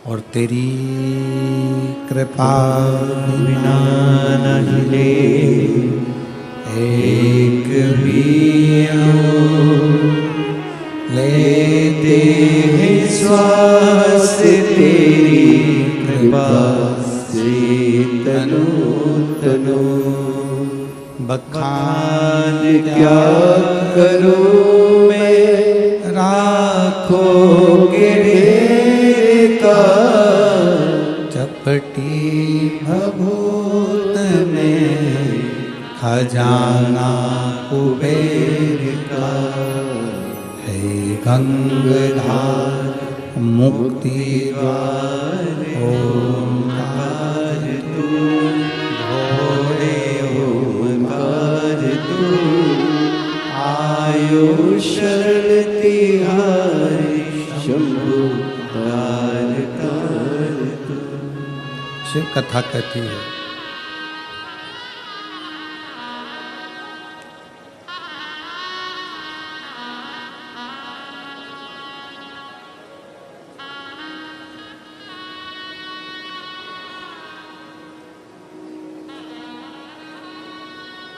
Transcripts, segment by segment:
और तेरी कृपा बिना न हिले एक भी लेते हैं श्वास तेरी कृपा से तनु तनु। बखान क्या करूं मैं राखों के ढेर का, चपटी भभूत में खजाना कुबेर का। हे गंगाधार मुक्ति द्वार ओंकार तू, भोले ओंकार तू। आयो शरण तिहारी शंभु तारकार तू। शिव कथा कहती है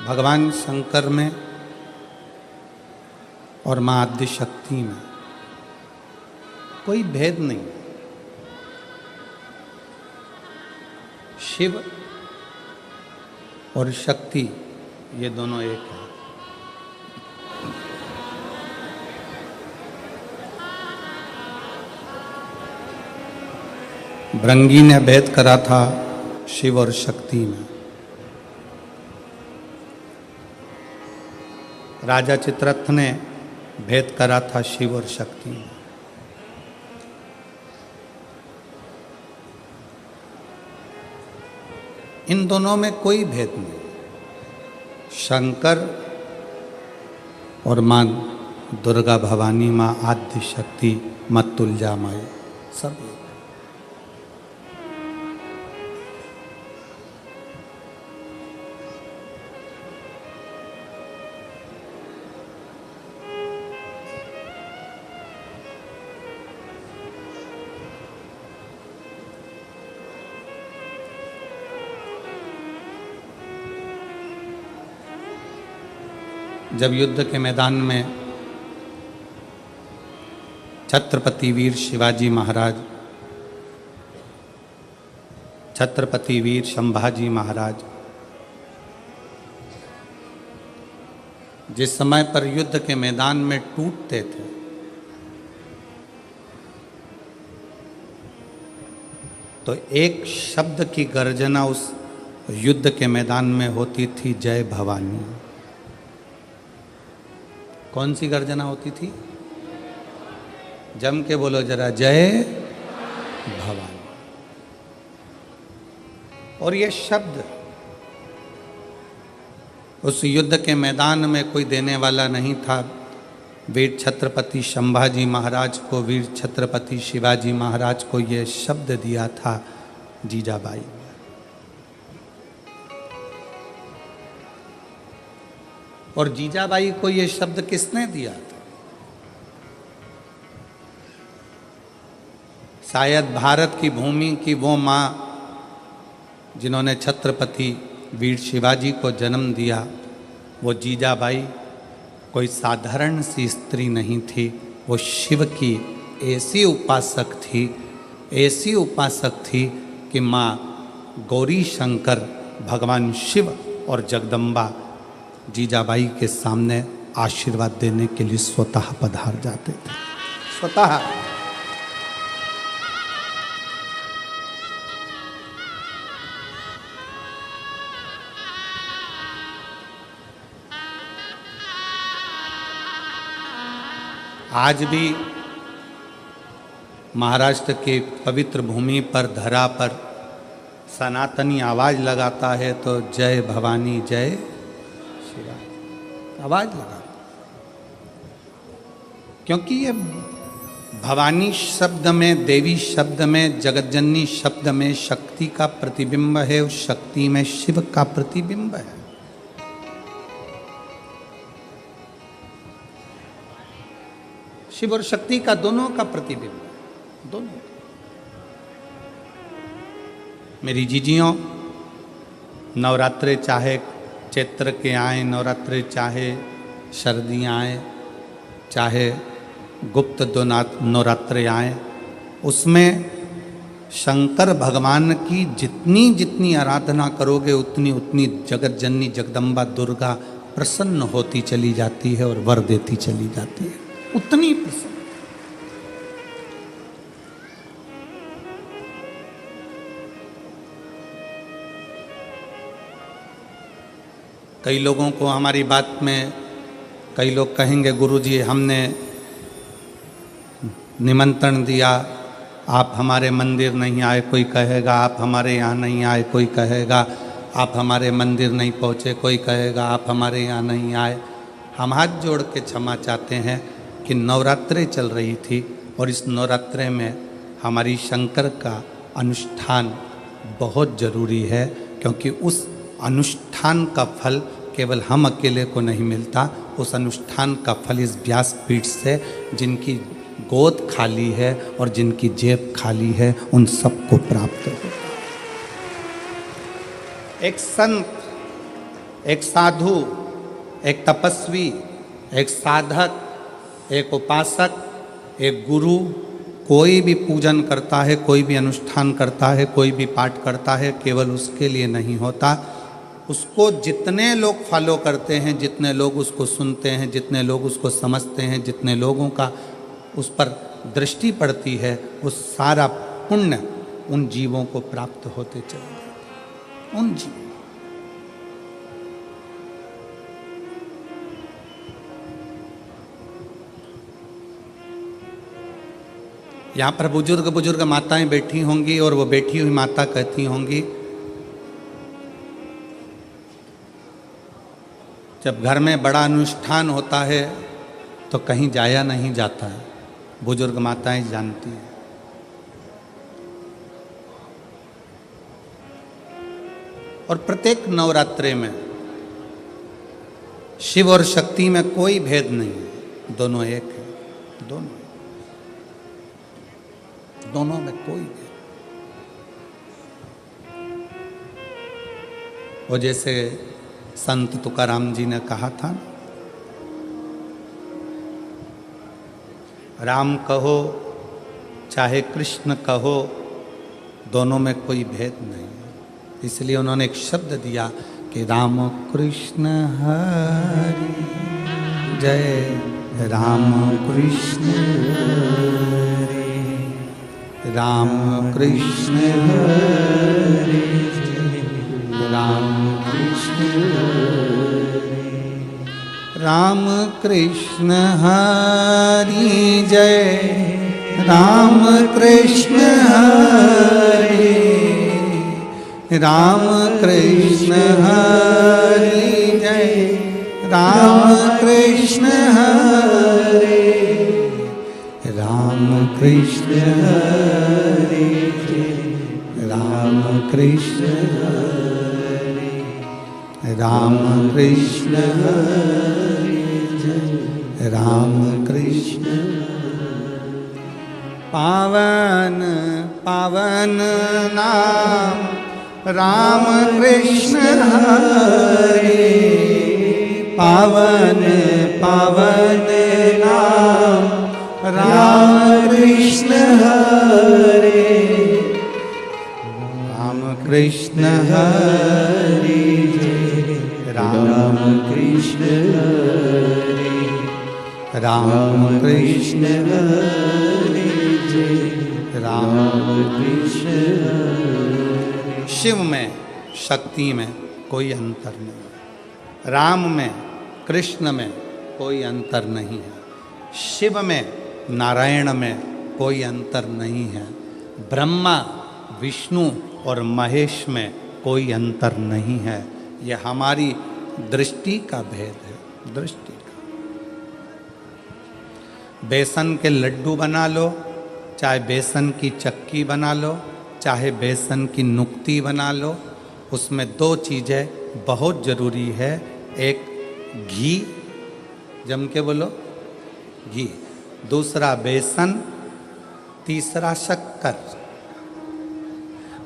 भगवान शंकर में और मां आद्य शक्ति में कोई भेद नहीं। शिव और शक्ति ये दोनों एक हैं। भृंगी ने भेद करा था शिव और शक्ति में। राजा चित्ररथ ने भेद करा था शिव और शक्ति में। इन दोनों में कोई भेद नहीं। शंकर और मां दुर्गा भवानी, मां आद्य शक्ति, मां तुलजा माई, सब एक। जब युद्ध के मैदान में छत्रपति वीर शिवाजी महाराज, छत्रपति वीर संभाजी महाराज जिस समय पर युद्ध के मैदान में टूटते थे, तो एक शब्द की गर्जना उस युद्ध के मैदान में होती थी, जय भवानी। कौन सी गर्जना होती थी? जम के बोलो जरा, जय भवानी। और ये शब्द उस युद्ध के मैदान में कोई देने वाला नहीं था। वीर छत्रपति संभाजी महाराज को, वीर छत्रपति शिवाजी महाराज को ये शब्द दिया था जीजाबाई। और जीजाबाई को ये शब्द किसने दिया था? शायद भारत की भूमि की वो माँ जिन्होंने छत्रपति वीर शिवाजी को जन्म दिया, वो जीजाबाई कोई साधारण सी स्त्री नहीं थी। वो शिव की ऐसी उपासक थी, ऐसी उपासक थी कि माँ गौरी शंकर, भगवान शिव और जगदम्बा जीजाबाई के सामने आशीर्वाद देने के लिए स्वतः पधार जाते थे। स्वतः। आज भी महाराष्ट्र के पवित्र भूमि पर, धरा पर सनातनी आवाज लगाता है तो जय भवानी, जय शिवा आवाज लगा। क्योंकि ये भवानी शब्द में, देवी शब्द में, जगतजननी शब्द में शक्ति का प्रतिबिंब है, उस शक्ति में शिव का प्रतिबिंब है। शिव और शक्ति का दोनों का प्रतिबिंब, दोनों। मेरी जीजियों, नवरात्रे चाहे चैत्र के आए, नवरात्रे चाहे सर्दियाँ आए, चाहे गुप्त दो नवरात्रे आए, उसमें शंकर भगवान की जितनी जितनी आराधना करोगे उतनी उतनी जगत जननी जगदम्बा दुर्गा प्रसन्न होती चली जाती है और वर देती चली जाती है, उतनी प्रसन्न। कई लोगों को हमारी बात में कई लोग कहेंगे, गुरुजी हमने निमंत्रण दिया, आप हमारे मंदिर नहीं आए, कोई कहेगा आप हमारे यहाँ नहीं आए, कोई कहेगा आप हमारे मंदिर नहीं पहुँचे, कोई कहेगा आप हमारे यहाँ नहीं आए। हम हाथ जोड़ के क्षमा चाहते हैं कि नवरात्रे चल रही थी और इस नवरात्रे में हमारी शंकर का अनुष्ठान बहुत ज़रूरी है, क्योंकि उस अनुष्ठान का फल केवल हम अकेले को नहीं मिलता, उस अनुष्ठान का फल इस व्यासपीठ से जिनकी गोद खाली है और जिनकी जेब खाली है उन सबको प्राप्त होगा। एक संत, एक साधु, एक तपस्वी, एक साधक, एक उपासक, एक गुरु कोई भी पूजन करता है, कोई भी अनुष्ठान करता है, कोई भी पाठ करता है, केवल उसके लिए नहीं होता। उसको जितने लोग फॉलो करते हैं, जितने लोग उसको सुनते हैं, जितने लोग उसको समझते हैं, जितने लोगों का उस पर दृष्टि पड़ती है, वो सारा पुण्य उन जीवों को प्राप्त होते चले जाते, उन जीवों। यहाँ पर बुजुर्ग माताएं बैठी होंगी और वो बैठी हुई माता कहती होंगी, जब घर में बड़ा अनुष्ठान होता है तो कहीं जाया नहीं जाता है, बुजुर्ग माताएं जानती हैं। और प्रत्येक नवरात्रे में शिव और शक्ति में कोई भेद नहीं है, दोनों एक है, दोनों में कोई भेद। वो जैसे संत तुकाराम जी ने कहा था, राम कहो चाहे कृष्ण कहो, दोनों में कोई भेद नहीं है। इसलिए उन्होंने एक शब्द दिया कि राम कृष्ण हरि जय, राम कृष्ण हरि, राम कृष्ण हरि जय, राम कृष्ण हरि, राम कृष्ण हरि जय, राम कृष्ण हरि, राम कृष्ण हरि जय, राम कृष्ण हरि, राम कृष्ण हरि जय, राम कृष्ण हरि, राम कृष्ण हरि जय, राम कृष्ण। पावन पावन नाम राम कृष्ण हरि, पावन पावन नाम राम कृष्ण हरि, राम कृष्ण हरि जय, राम कृष्ण हरि, राम कृष्ण हरि जय, राम कृष्ण हरि। शिव में शक्ति में कोई अंतर नहीं, राम में कृष्ण में कोई अंतर नहीं है, शिव में नारायण में कोई अंतर नहीं है, ब्रह्मा विष्णु और महेश में कोई अंतर नहीं है। यह हमारी दृष्टि का भेद है, दृष्टि का। बेसन के लड्डू बना लो, चाहे बेसन की चक्की बना लो, चाहे बेसन की नुक्ती बना लो, उसमें दो चीज़ें बहुत ज़रूरी है, एक घी, जम के बोलो घी, दूसरा बेसन, तीसरा शक्कर।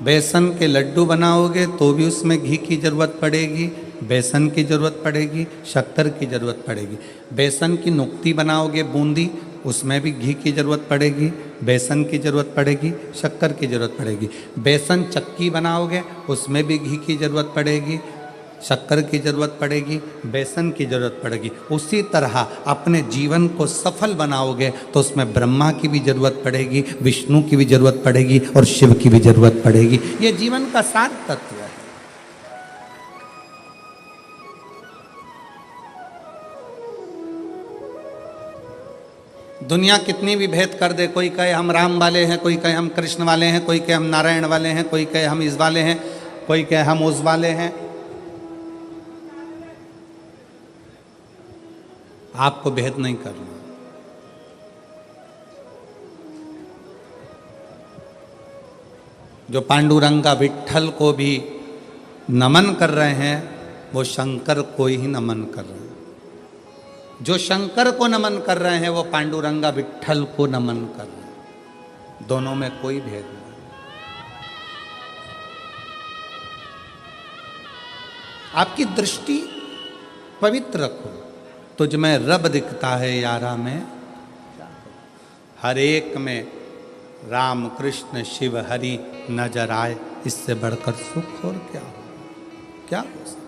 बेसन के लड्डू बनाओगे तो भी उसमें घी की जरूरत पड़ेगी, बेसन की जरूरत पड़ेगी, शक्कर की जरूरत पड़ेगी। बेसन की नुक्ती बनाओगे बूंदी, उसमें भी घी की जरूरत पड़ेगी, बेसन की जरूरत पड़ेगी, शक्कर की जरूरत पड़ेगी। बेसन चक्की बनाओगे उसमें भी घी की जरूरत पड़ेगी, शक्कर की जरूरत पड़ेगी, बेसन की जरूरत पड़ेगी। उसी तरह अपने जीवन को सफल बनाओगे तो उसमें ब्रह्मा की भी जरूरत पड़ेगी, विष्णु की भी जरूरत पड़ेगी और शिव की भी जरूरत पड़ेगी। ये जीवन का सार तत्व है। दुनिया कितनी भी भेद कर दे, कोई कहे हम राम वाले हैं, कोई कहे हम कृष्ण वाले हैं, कोई कहे हम नारायण वाले हैं, कोई कहे हम इस वाले हैं, कोई कहे हम उस वाले हैं, आपको भेद नहीं करना। जो पांडुरंगा विट्ठल को भी नमन कर रहे हैं वो शंकर को ही नमन कर रहे हैं। जो शंकर को नमन कर रहे हैं वो पांडुरंगा विट्ठल को नमन कर रहे हैं। दोनों में कोई भेद नहीं। आपकी दृष्टि पवित्र रखो, तुझ में रब दिखता है यारा में, हर एक में राम कृष्ण शिव हरि नजर आए, इससे बढ़कर सुख और क्या हो, क्या हो सकता।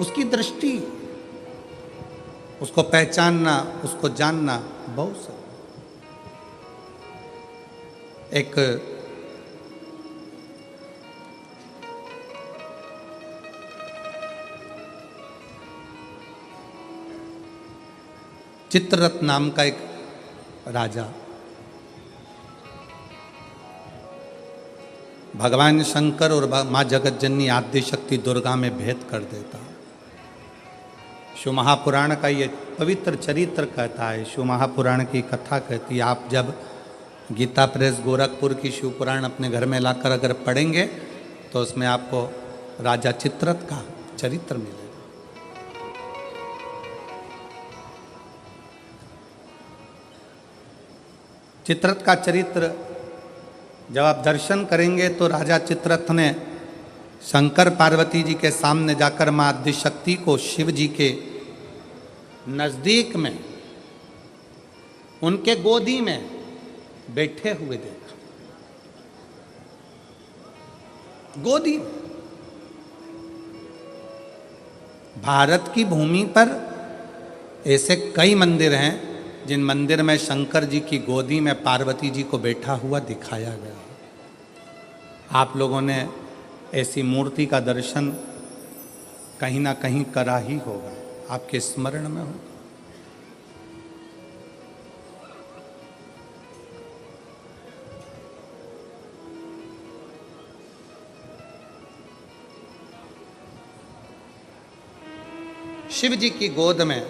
उसकी दृष्टि, उसको पहचानना, उसको जानना बहुत सा। एक चित्ररथ नाम का एक राजा भगवान शंकर और मां जगत जननी आद्य शक्ति दुर्गा में भेद कर देता। शिव महापुराण का ये पवित्र चरित्र कहता है, शिव महापुराण की कथा कहती है। आप जब गीता प्रेस गोरखपुर की शिव पुराण अपने घर में लाकर अगर पढ़ेंगे तो उसमें आपको राजा चित्ररथ का चरित्र मिलेगा। चित्ररथ का चरित्र जब आप दर्शन करेंगे तो राजा चित्ररथ ने शंकर पार्वती जी के सामने जाकर मां आद्य शक्ति को शिव जी के नजदीक में उनके गोदी में बैठे हुए देखा। गोदी में। भारत की भूमि पर ऐसे कई मंदिर हैं जिन मंदिर में शंकर जी की गोदी में पार्वती जी को बैठा हुआ दिखाया गया। आप लोगों ने ऐसी मूर्ति का दर्शन कहीं ना कहीं करा ही होगा, आपके स्मरण में होगा। शिव जी की गोद में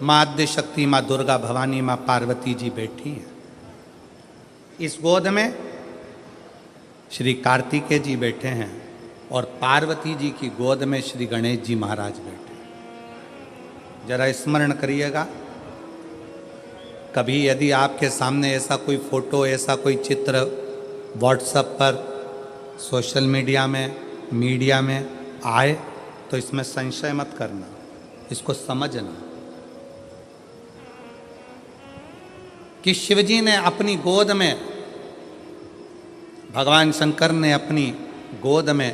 मां आद्य शक्ति, मां दुर्गा भवानी, मां पार्वती जी बैठी हैं। इस गोद में श्री कार्तिकेय जी बैठे हैं और पार्वती जी की गोद में श्री गणेश जी महाराज बैठे हैं। जरा स्मरण करिएगा, कभी यदि आपके सामने ऐसा कोई फोटो, ऐसा कोई चित्र व्हाट्सएप पर, सोशल मीडिया में आए तो इसमें संशय मत करना, इसको समझना कि शिवजी ने अपनी गोद में, भगवान शंकर ने अपनी गोद में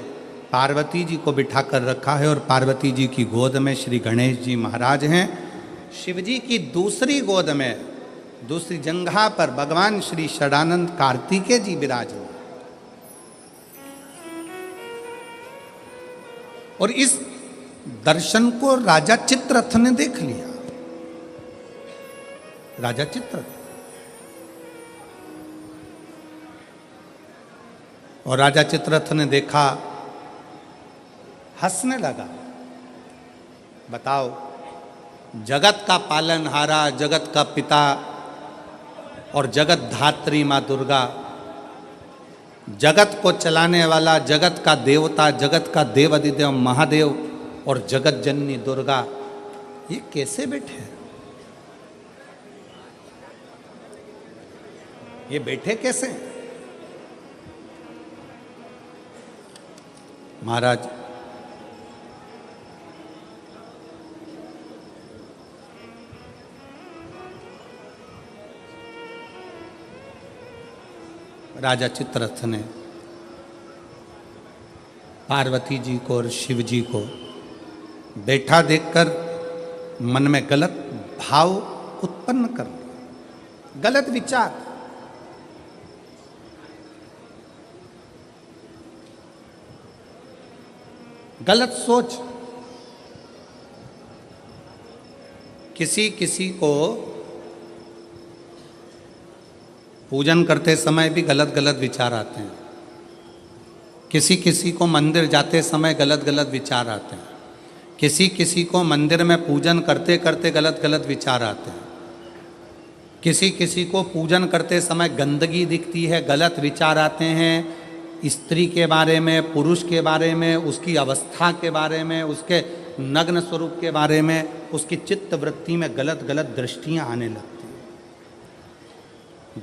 पार्वती जी को बिठाकर रखा है और पार्वती जी की गोद में श्री गणेश जी महाराज हैं। शिवजी की दूसरी गोद में, दूसरी जंघा पर भगवान श्री षडानंद कार्तिकेय जी विराजमान। और इस दर्शन को राजा चित्ररथ ने देख लिया। राजा चित्ररथ और राजा चित्ररथ ने देखा, हंसने लगा। बताओ, जगत का पालनहारा, जगत का पिता और जगत धात्री मां दुर्गा, जगत को चलाने वाला, जगत का देवता, जगत का देव अधिदेव महादेव और जगत जननी दुर्गा, ये कैसे बैठे हैं? ये बैठे कैसे हैं? महाराज राजा चित्ररथ ने पार्वती जी को और शिव जी को बैठा देखकर मन में गलत भाव उत्पन्न कर दिया, गलत विचार। गलत सोच। किसी किसी को पूजन करते समय भी गलत गलत विचार आते हैं, किसी किसी को मंदिर जाते समय गलत गलत विचार आते हैं, किसी किसी को मंदिर में पूजन करते करते गलत गलत विचार आते हैं, किसी किसी को पूजन करते समय गंदगी दिखती है, गलत विचार आते हैं। स्त्री के बारे में, पुरुष के बारे में, उसकी अवस्था के बारे में, उसके नग्न स्वरूप के बारे में, उसकी चित्त वृत्ति में गलत गलत दृष्टियां आने लगती हैं।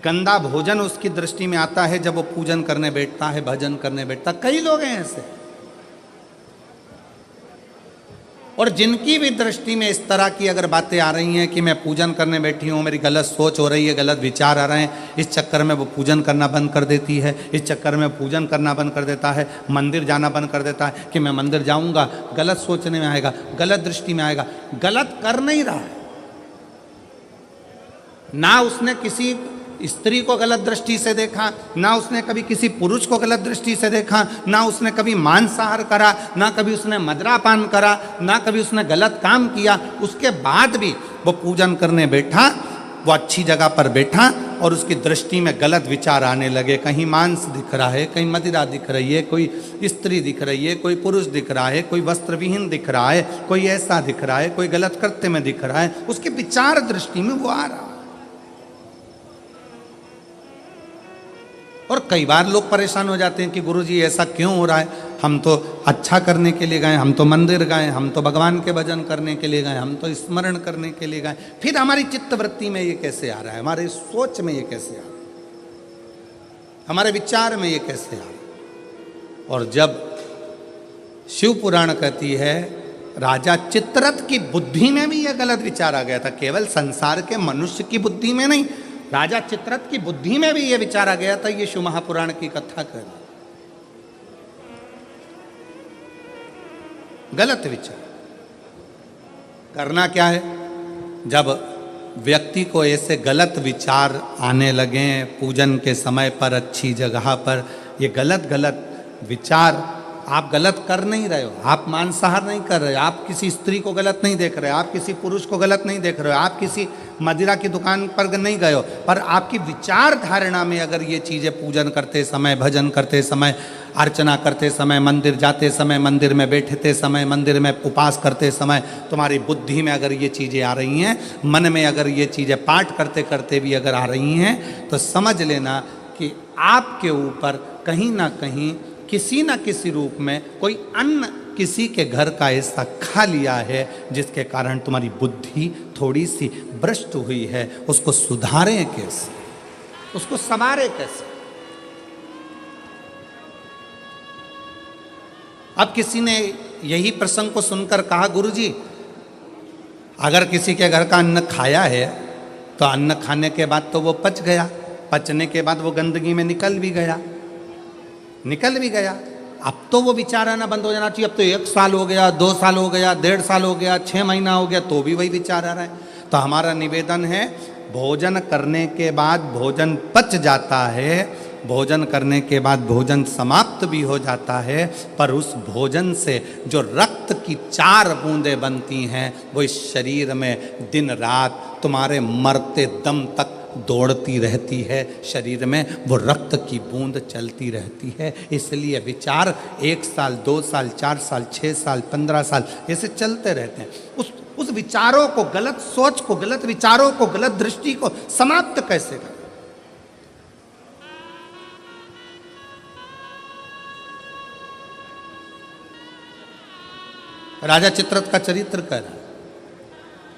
गंदा भोजन उसकी दृष्टि में आता है जब वो पूजन करने बैठता है, भजन करने बैठता। कई लोग हैं ऐसे, और जिनकी भी दृष्टि में इस तरह की अगर बातें आ रही हैं कि मैं पूजन करने बैठी हूँ, मेरी गलत सोच हो रही है, गलत विचार आ रहे हैं, इस चक्कर में वो पूजन करना बंद कर देती है, इस चक्कर में पूजन करना बंद कर देता है, मंदिर जाना बंद कर देता है कि मैं मंदिर जाऊँगा, गलत सोचने में आएगा, गलत दृष्टि में आएगा। गलत कर नहीं रहा है ना, उसने किसी स्त्री को गलत दृष्टि से देखा, ना उसने कभी किसी पुरुष को गलत दृष्टि से देखा, ना उसने कभी मांसाहार करा, ना कभी उसने मदिरापान करा, ना कभी उसने गलत काम किया। उसके बाद भी वो पूजन करने बैठा, वो अच्छी जगह पर बैठा और उसकी दृष्टि में गलत विचार आने लगे। कहीं मांस दिख रहा है, कहीं मदिरा दिख रही है, कोई स्त्री दिख रही है, कोई पुरुष दिख रहा है, कोई वस्त्रविहीन दिख रहा है, कोई ऐसा दिख रहा है, कोई गलत कृत्य में दिख रहा है, उसके विचार दृष्टि में वो आ रहा है। और कई बार लोग परेशान हो जाते हैं कि गुरुजी ऐसा क्यों हो रहा है, हम तो अच्छा करने के लिए गए, हम तो मंदिर गए, हम तो भगवान के भजन करने के लिए गए, हम तो स्मरण करने के लिए गए, फिर हमारी चित्तवृत्ति में ये कैसे आ रहा है, हमारे सोच में ये कैसे आ रहा है, हमारे विचार में ये कैसे आ रहा है। और जब शिव पुराण कहती है राजा चित्ररथ की बुद्धि में भी यह गलत विचार आ गया था, केवल संसार के मनुष्य की बुद्धि में नहीं, राजा चित्ररथ की बुद्धि में भी यह विचार आ गया था। ये शिव महापुराण की कथा कर गलत विचार करना क्या है, जब व्यक्ति को ऐसे गलत विचार आने लगे पूजन के समय पर, अच्छी जगह पर, ये गलत गलत विचार, आप गलत कर नहीं रहे हो, आप मांसाहार नहीं कर रहे हो, आप किसी स्त्री को गलत नहीं देख रहे हो, आप किसी पुरुष को गलत नहीं देख रहे हो, आप किसी मदिरा की दुकान पर नहीं गए हो, पर आपकी विचार धारणा में अगर ये चीज़ें पूजन करते समय, भजन करते समय, अर्चना करते समय, मंदिर जाते समय, मंदिर में बैठते समय, मंदिर में उपास करते समय, तुम्हारी बुद्धि में अगर ये चीज़ें आ रही हैं, मन में अगर ये चीज़ें पाठ करते करते भी अगर आ रही हैं, तो समझ लेना कि आपके ऊपर कहीं ना कहीं किसी न किसी रूप में कोई अन्न किसी के घर का ऐसा खा लिया है जिसके कारण तुम्हारी बुद्धि थोड़ी सी भ्रष्ट हुई है। उसको सुधारें कैसे, उसको संवारें कैसे। अब किसी ने यही प्रसंग को सुनकर कहा, गुरुजी अगर किसी के घर का अन्न खाया है तो अन्न खाने के बाद तो वो पच गया, पचने के बाद वो गंदगी में निकल भी गया, अब तो वो विचार आना बंद हो जाना चाहिए। अब तो 1 साल हो गया, 2 साल हो गया, 1.5 साल हो गया, 6 महीना हो गया, तो भी वही विचार आ रहा है। तो हमारा निवेदन है, भोजन करने के बाद भोजन पच जाता है, भोजन करने के बाद भोजन समाप्त भी हो जाता है, पर उस भोजन से जो रक्त की 4 बूंदें बनती हैं वो इस शरीर में दिन रात तुम्हारे मरते दम तक दौड़ती रहती है, शरीर में वो रक्त की बूंद चलती रहती है। इसलिए विचार 1 साल, 2 साल, 4 साल, 6 साल, 15 साल ऐसे चलते रहते हैं। उस विचारों को, गलत सोच को, गलत विचारों को, गलत दृष्टि को समाप्त कैसे करें। राजा चित्ररथ का चरित्र कर,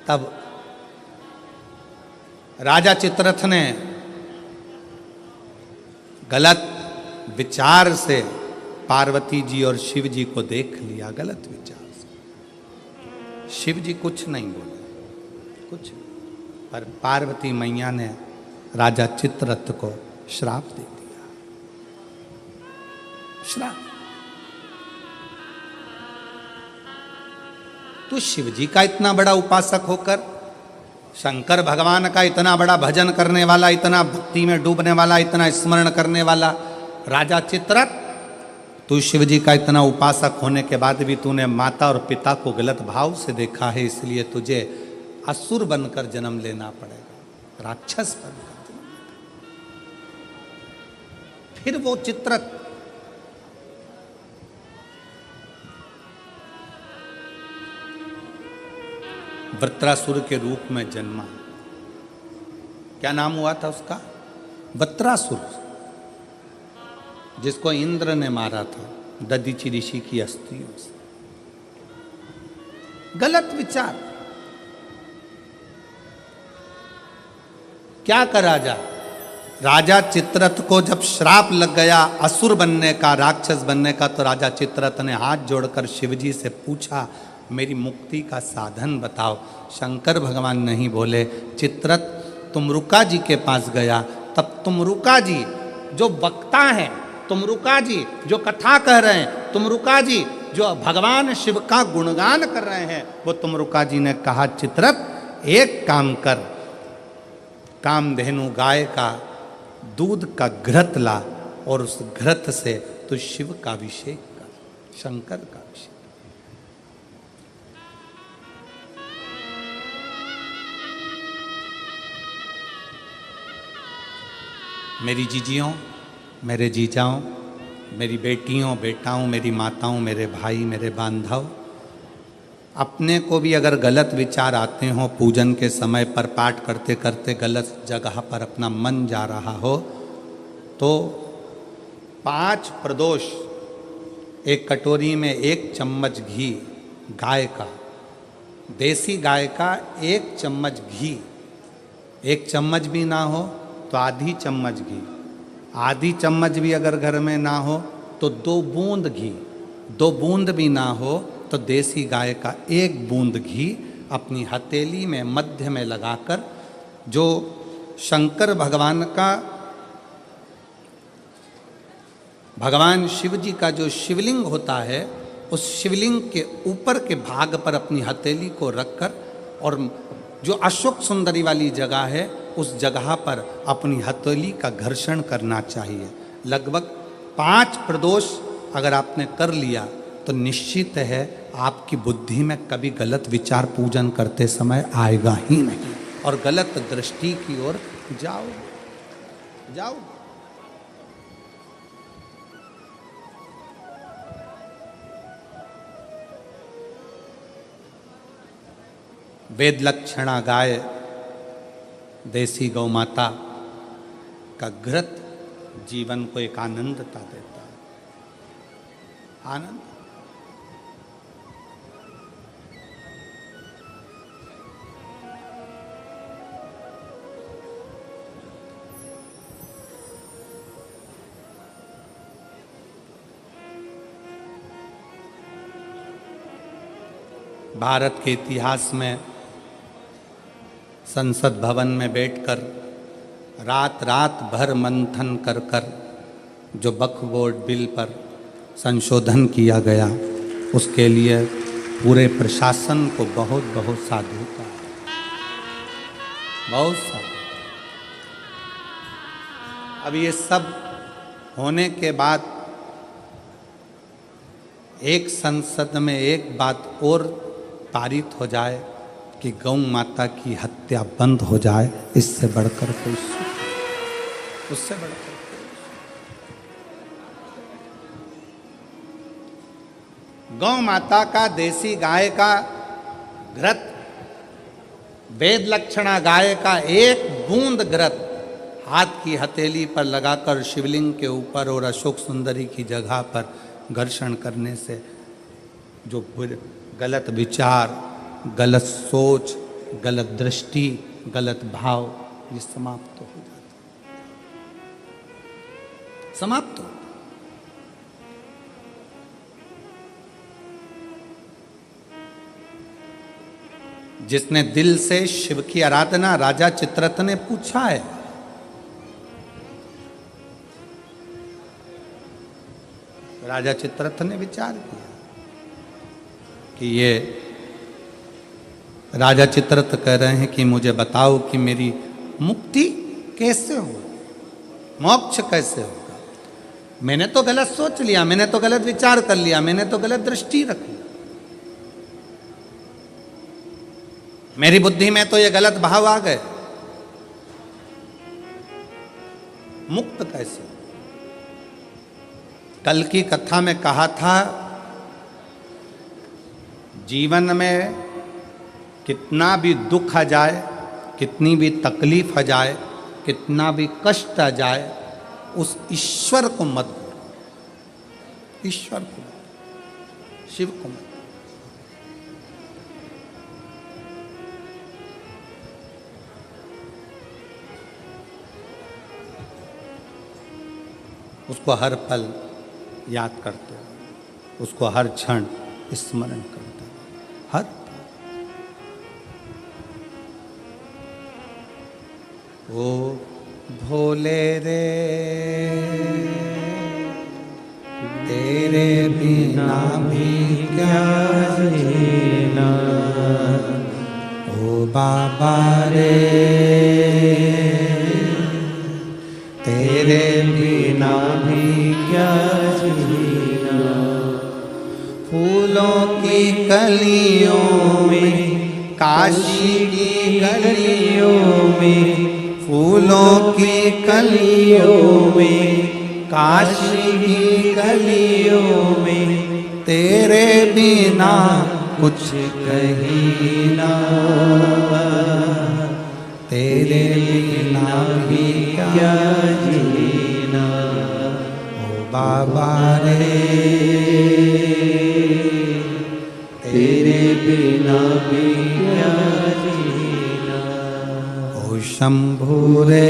तब राजा चित्ररथ ने गलत विचार से पार्वती जी और शिव जी को देख लिया, गलत विचार से। शिव जी कुछ नहीं बोले, कुछ नहीं, पर पार्वती मैया ने राजा चित्ररथ को श्राप दे दिया, श्राप। तो शिव जी का इतना बड़ा उपासक होकर, शंकर भगवान का इतना बड़ा भजन करने वाला, इतना भक्ति में डूबने वाला, इतना स्मरण करने वाला राजा चित्ररथ, तू शिव जी का इतना उपासक होने के बाद भी तूने माता और पिता को गलत भाव से देखा है, इसलिए तुझे असुर बनकर जन्म लेना पड़ेगा, राक्षस बनकर जन्म लेना। फिर वो चित्ररथ वृत्रासुर के रूप में जन्मा। क्या नाम हुआ था उसका? वृत्रासुर, जिसको इंद्र ने मारा था दधीचि ऋषि की अस्थियों से। गलत विचार। क्या करा जाए? राजा चित्ररथ को जब श्राप लग गया असुर बनने का, राक्षस बनने का, तो राजा चित्ररथ ने हाथ जोड़कर शिवजी से पूछा, मेरी मुक्ति का साधन बताओ। शंकर भगवान नहीं बोले। चित्ररथ तुमरुका जी के पास गया, तब तुमरुका जी जो वक्ता हैं, तुमरुका जी जो कथा कह रहे हैं, तुमरुका जी जो भगवान शिव का गुणगान कर रहे हैं, वो तुमरुका जी ने कहा, चित्ररथ एक काम कर, कामधेनु गाय का दूध का घृत ला और उस घृत से तू शिव का अभिषेक कर, शंकर का अभिषेक। मेरी जीजियों, मेरे जीजाओं, मेरी बेटियों, बेटाओं, मेरी माताओं, मेरे भाई, मेरे बांधव, अपने को भी अगर गलत विचार आते हों, पूजन के समय पर पाठ करते करते गलत जगह पर अपना मन जा रहा हो, तो 5 प्रदोष एक कटोरी में 1 चम्मच घी गाय का, देसी गाय का 1 चम्मच घी, 1 चम्मच भी ना हो तो आधी चम्मच घी, आधी चम्मच भी अगर घर में ना हो तो 2 बूंद घी, 2 बूंद भी ना हो तो देसी गाय का 1 बूंद घी अपनी हथेली में मध्य में लगाकर, जो शंकर भगवान का, भगवान शिव जी का जो शिवलिंग होता है, उस शिवलिंग के ऊपर के भाग पर अपनी हथेली को रखकर, और जो अशोक सुंदरी वाली जगह है उस जगह पर अपनी हथेली का घर्षण करना चाहिए। लगभग 5 प्रदोष अगर आपने कर लिया तो निश्चित है आपकी बुद्धि में कभी गलत विचार पूजन करते समय आएगा ही नहीं, और गलत दृष्टि की ओर जाओ। वेद लक्षणा गाय, देसी गौ माता का घृत जीवन को एक आनंदता देता है, आनंद। भारत के इतिहास में संसद भवन में बैठकर रात रात भर मंथन कर कर जो वक्फ बोर्ड बिल पर संशोधन किया गया, उसके लिए पूरे प्रशासन को बहुत बहुत साधुता, बहुत साधु। अब ये सब होने के बाद एक संसद में एक बात और पारित हो जाए कि गौ माता की हत्या बंद हो जाए, इससे बढ़कर कोई सुख, उससे बढ़कर गौ माता का, देसी गाय का घृत, वेद लक्षणा गाय का 1 बूंद घृत हाथ की हथेली पर लगाकर शिवलिंग के ऊपर और अशोक सुंदरी की जगह पर घर्षण करने से जो गलत विचार, गलत सोच, गलत दृष्टि, गलत भाव, ये समाप्त हो जाता, समाप्त हो। जिसने दिल से शिव की आराधना, राजा चित्ररथ ने पूछा है, राजा चित्ररथ ने विचार किया कि ये राजा चित्ररथ कह रहे हैं कि मुझे बताओ कि मेरी मुक्ति कैसे हो, मोक्ष कैसे होगा। मैंने तो गलत सोच लिया, मैंने तो गलत विचार कर लिया, मैंने तो गलत दृष्टि रखी, मेरी बुद्धि में तो ये गलत भाव आ गए, मुक्त कैसे। कल की कथा में कहा था, जीवन में कितना भी दुख आ जाए, कितनी भी तकलीफ आ जाए, कितना भी कष्ट आ जाए, उस ईश्वर को मत भूलो, ईश्वर को, शिव को मत। उसको हर पल याद करते हो, उसको हर क्षण स्मरण करते हो, हर ओ भोले रे तेरे बिना भी क्या जीना, ओ बाबा रे तेरे बिना भी क्या जीना। फूलों की कलियों में, काशी की गलियों में, फूलों की कलियों में, काशी की गलियों में, तेरे बिना कुछ कहीं ना, तेरे बिना भी क्या जीना, ओ बाबा रे तेरे बिना भी क्या जीना, ओ शंभू रे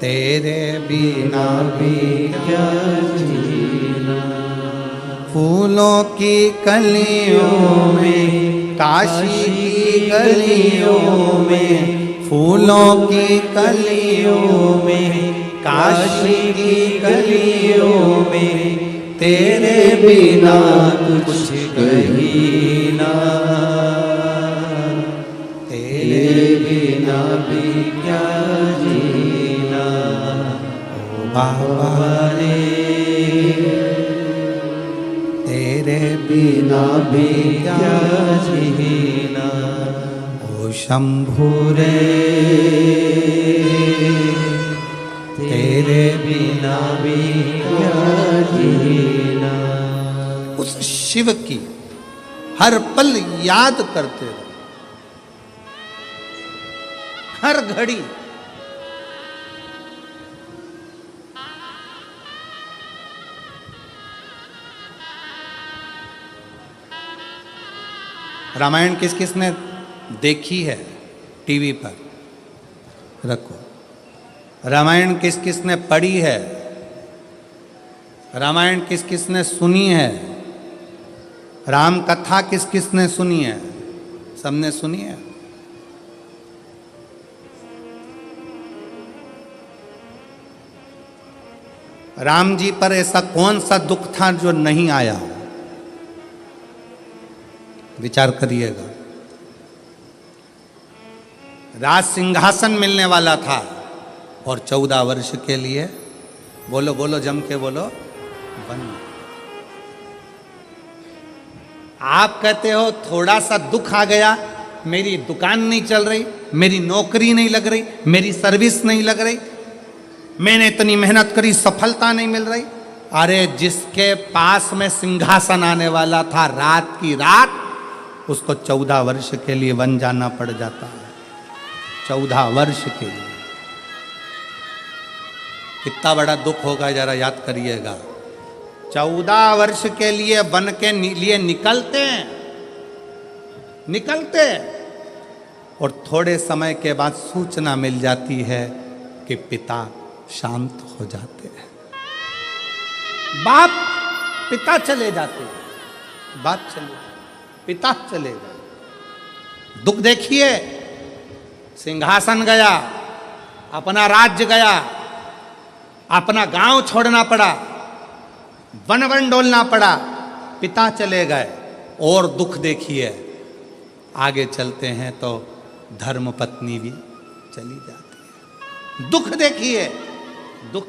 तेरे बिना भी क्या जीना। फूलों की कलियों में, काशी की गलियों में, फूलों की कलियों में, काशी की गलियों में, तेरे बिना कुछ कहीं ना, तेरे बिना भी क्या जीना, ओ बाबा रे तेरे बिना भी क्या जीना, ओ शंभू रे तेरे बिना भी क्या जीना। उस शिव की हर पल याद करते रहो, हर घड़ी। रामायण किस किस ने देखी है टीवी पर, रखो। रामायण किस किस ने पढ़ी है, रामायण किस किस ने सुनी है, राम कथा किस किस ने सुनी है, सबने सुनी है। राम जी पर ऐसा कौन सा दुख था जो नहीं आया, विचार करिएगा। राज सिंहासन मिलने वाला था और 14 वर्ष के लिए, बोलो बोलो जम के बोलो, वन। आप कहते हो थोड़ा सा दुख आ गया, मेरी दुकान नहीं चल रही, मेरी नौकरी नहीं लग रही, मेरी सर्विस नहीं लग रही, मैंने इतनी मेहनत करी सफलता नहीं मिल रही। अरे जिसके पास में सिंहासन आने वाला था, रात की रात उसको 14 वर्ष के लिए वन जाना पड़ जाता है, 14 वर्ष के लिए। कितना बड़ा दुख होगा जरा याद करिएगा। 14 वर्ष के लिए वन के लिए निकलते हैं, निकलते और थोड़े समय के बाद सूचना मिल जाती है कि पिता शांत हो जाते हैं। बाप पिता चले जाते हैं, बाप चले, पिता चले गए। दुख देखिए, सिंहासन गया, अपना राज्य गया, अपना गांव छोड़ना पड़ा, वन वन डोलना पड़ा, पिता चले गए। और दुख देखिए, आगे चलते हैं तो धर्म पत्नी भी चली जाती है। दुख देखिए, दुख।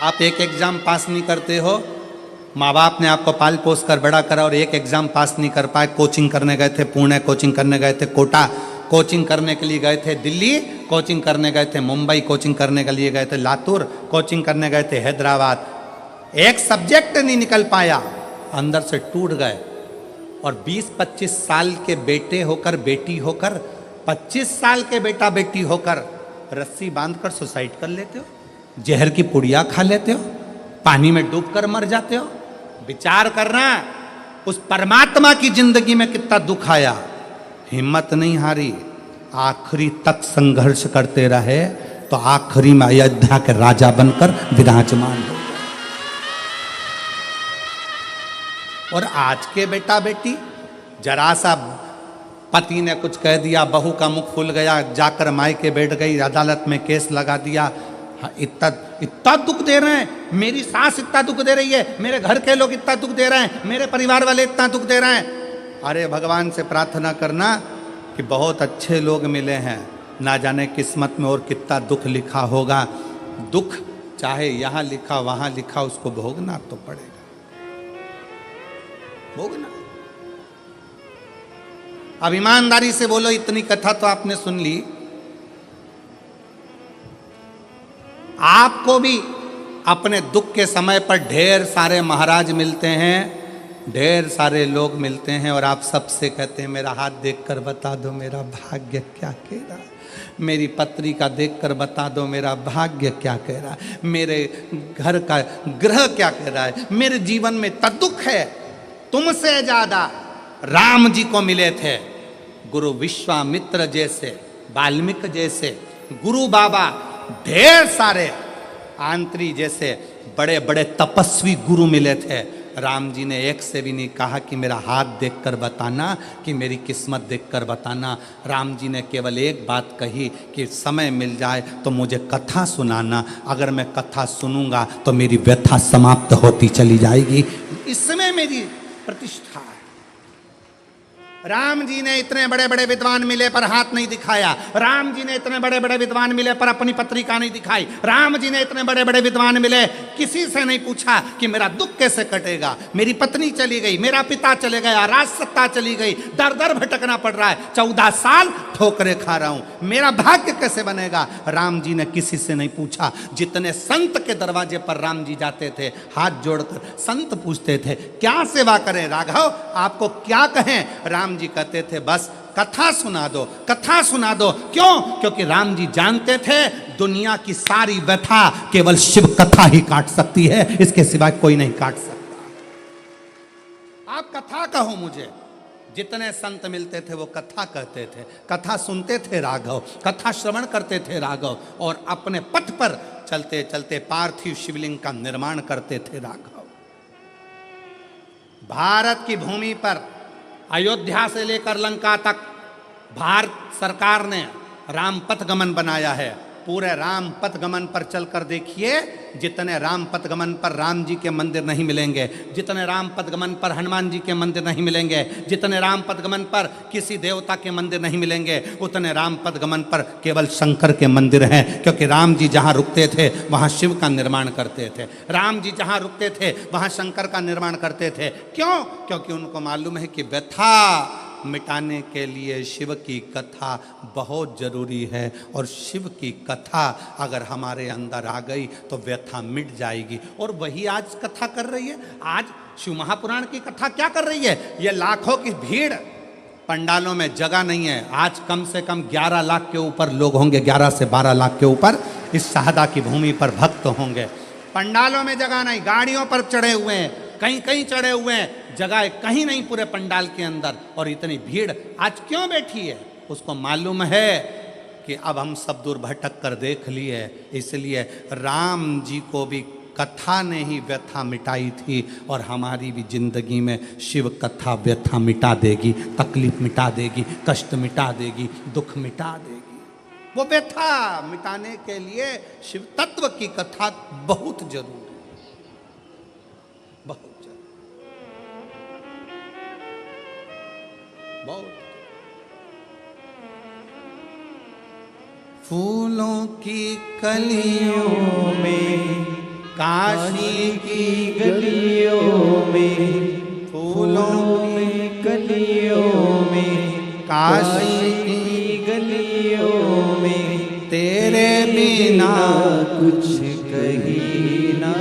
आप एक एग्जाम पास नहीं करते हो, माँ बाप ने आपको पाल पोस कर बड़ा करा और एक एग्जाम पास नहीं कर पाए, कोचिंग करने गए थे पुणे, कोचिंग करने गए थे कोटा, कोचिंग करने के लिए गए थे दिल्ली, कोचिंग करने गए थे मुंबई, कोचिंग करने के लिए गए थे लातूर, कोचिंग करने गए थे हैदराबाद। एक सब्जेक्ट नहीं निकल पाया, अंदर से टूट गए। और 20-25 साल के बेटे होकर, बेटी होकर, 25 साल के बेटा बेटी होकर रस्सी बांधकर सुसाइड कर लेते हो, जहर की पुड़िया खा लेते हो, पानी में डूबकर मर जाते हो। विचार करना, उस परमात्मा की जिंदगी में कितना दुख आया, हिम्मत नहीं हारी, आखिरी तक संघर्ष करते रहे तो आखिरी में अयोध्या के राजा बनकर विराजमान हो। और आज के बेटा बेटी, जरा सा पति ने कुछ कह दिया, बहू का मुख खुल गया, जाकर मायके बैठ गई, अदालत में केस लगा दिया। हाँ, इतना दुख दे रहे हैं, मेरी सास इतना दुख दे रही है, मेरे घर के लोग इतना दुख दे रहे हैं, मेरे परिवार वाले इतना दुख दे रहे हैं। अरे भगवान से प्रार्थना करना कि बहुत अच्छे लोग मिले हैं, ना जाने किस्मत में और कितना दुख लिखा होगा। दुख चाहे यहाँ लिखा वहाँ लिखा, उसको भोगना तो पड़ेगा, भोगना। अब ईमानदारी से बोलो, इतनी कथा तो आपने सुन ली, आपको भी अपने दुख के समय पर ढेर सारे महाराज मिलते हैं, ढेर सारे लोग मिलते हैं और आप सबसे कहते हैं मेरा हाथ देखकर बता दो मेरा भाग्य क्या कह रहा है, मेरी पत्री का देखकर बता दो मेरा भाग्य क्या कह रहा है, मेरे घर का ग्रह क्या कह रहा है, मेरे जीवन में दुख है। तुमसे ज्यादा राम जी को मिले थे गुरु विश्वामित्र जैसे, वाल्मीकि जैसे, गुरु बाबा, ढेर सारे आंत्री जैसे बड़े बड़े तपस्वी गुरु मिले थे। राम जी ने एक से भी नहीं कहा कि मेरा हाथ देखकर बताना, कि मेरी किस्मत देखकर बताना। राम जी ने केवल एक बात कही कि समय मिल जाए तो मुझे कथा सुनाना, अगर मैं कथा सुनूंगा तो मेरी व्यथा समाप्त होती चली जाएगी, इसमें मेरी प्रतिष्ठा है। राम जी ने इतने बड़े बड़े विद्वान मिले पर हाथ नहीं दिखाया, राम जी ने इतने बड़े बड़े विद्वान मिले पर अपनी पत्रिका नहीं दिखाई, राम जी ने इतने बड़े बड़े विद्वान मिले, किसी से नहीं पूछा कि मेरा दुख कैसे कटेगा, मेरी पत्नी चली गई, मेरा पिता चले गया, राज सत्ता चली गई, दर दर भटकना पड़ रहा है, 14 साल ठोकरे खा रहा हूं, मेरा भाग्य कैसे बनेगा। राम जी ने किसी से नहीं पूछा। जितने संत के दरवाजे पर राम जी जाते थे, हाथ जोड़कर संत पूछते थे क्या सेवा करें राघव, आपको क्या कहें। राम जी कहते थे बस कथा सुना दो, कथा सुना दो। क्यों? क्योंकि राम जी जानते थे दुनिया की सारी व्यथा केवल शिव कथा ही काट सकती है, इसके सिवाय कोई नहीं काट सकता। आप कथा कहो मुझे। जितने संत मिलते थे वो कथा कहते थे, कथा सुनते थे राघव, कथा श्रवण करते थे राघव, और अपने पथ पर चलते चलते पार्थिव शिवलिंग का निर्माण करते थे राघव। भारत की भूमि पर अयोध्या से लेकर लंका तक भारत सरकार ने राम पथ गमन बनाया है। पूरे राम पथ गमन पर चलकर देखिए, जितने राम पथ गमन पर राम जी के मंदिर नहीं मिलेंगे, जितने राम पथ गमन पर हनुमान जी के मंदिर नहीं मिलेंगे, जितने राम पथ गमन पर किसी देवता के मंदिर नहीं मिलेंगे, उतने राम पथ गमन पर केवल शंकर के मंदिर हैं। क्योंकि राम जी जहाँ रुकते थे वहाँ शिव का निर्माण करते थे, राम जी जहाँ रुकते थे वहाँ शंकर का निर्माण करते थे। क्यों? क्योंकि उनको मालूम है कि व्यथा मिटाने के लिए शिव की कथा बहुत जरूरी है, और शिव की कथा अगर हमारे अंदर आ गई तो व्यथा मिट जाएगी। और वही आज कथा कर रही है। आज शिव महापुराण की कथा क्या कर रही है? ये लाखों की भीड़, पंडालों में जगह नहीं है। आज कम से कम 11 लाख के ऊपर लोग होंगे, 11 से 12 लाख के ऊपर इस शाहदा की भूमि पर भक्त होंगे। पंडालों में जगह नहीं, गाड़ियों पर चढ़े हुए हैं, कहीं कहीं चढ़े हुए हैं, जगह कहीं नहीं पूरे पंडाल के अंदर। और इतनी भीड़ आज क्यों बैठी है? उसको मालूम है कि अब हम सब दूर भटक कर देख लिए, इसलिए राम जी को भी कथा ने ही व्यथा मिटाई थी, और हमारी भी जिंदगी में शिव कथा व्यथा मिटा देगी, तकलीफ मिटा देगी, कष्ट मिटा देगी, दुख मिटा देगी। वो व्यथा मिटाने के लिए शिव तत्व की कथा बहुत जरूरी है, बहुत जरूरी, बहुत। फूलों की कलियों में, काशी की गलियों में, फूलों में कलियों में, काशी की गलियों में, तेरे बिना कुछ कही ना,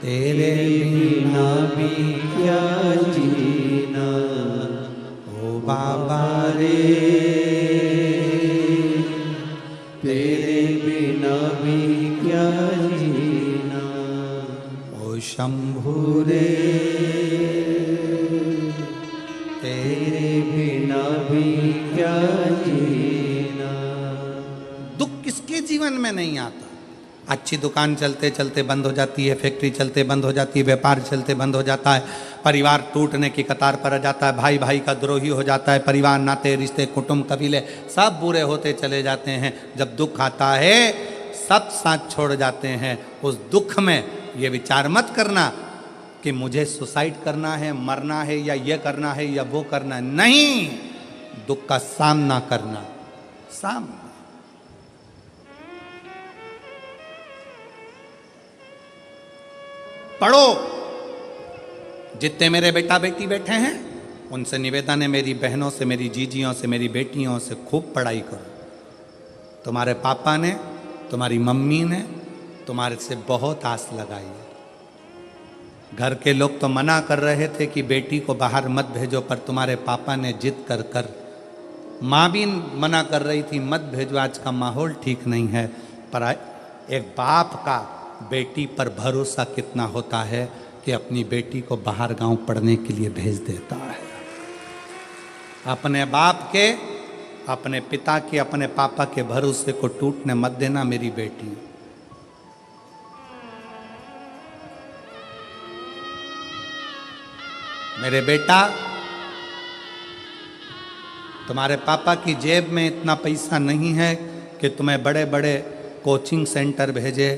तेरे बिना भी क्या जीना। ओ बाबा रे तेरे बिना भी क्या जीना। ओ शंभु रे तेरे बिना भी क्या जीना। दुख किसके जीवन में नहीं आता? अच्छी दुकान चलते चलते बंद हो जाती है, फैक्ट्री चलते बंद हो जाती है, व्यापार चलते बंद हो जाता है, परिवार टूटने की कतार पर आ जाता है, भाई भाई का द्रोही हो जाता है, परिवार नाते रिश्ते कुटुंब कबीले सब बुरे होते चले जाते हैं। जब दुख आता है सब साथ छोड़ जाते हैं। उस दुख में ये विचार मत करना कि मुझे सुसाइड करना है, मरना है, या ये करना है या वो करना है। नहीं, दुख का सामना करना, सामना। पढ़ो, जितने मेरे बेटा बेटी बैठे हैं उनसे निवेदन है, मेरी बहनों से, मेरी जीजियों से, मेरी बेटियों से खूब पढ़ाई करो। तुम्हारे पापा ने, तुम्हारी मम्मी ने तुम्हारे से बहुत आस लगाई है। घर के लोग तो मना कर रहे थे कि बेटी को बाहर मत भेजो, पर तुम्हारे पापा ने जिद कर कर, माँ भी मना कर रही थी मत भेजो, आज का माहौल ठीक नहीं है। पर एक बाप का बेटी पर भरोसा कितना होता है कि अपनी बेटी को बाहर गांव पढ़ने के लिए भेज देता है। अपने बाप के, अपने पिता के, अपने पापा के भरोसे को टूटने मत देना मेरी बेटी। मेरे बेटा, तुम्हारे पापा की जेब में इतना पैसा नहीं है कि तुम्हें बड़े बड़े कोचिंग सेंटर भेजे,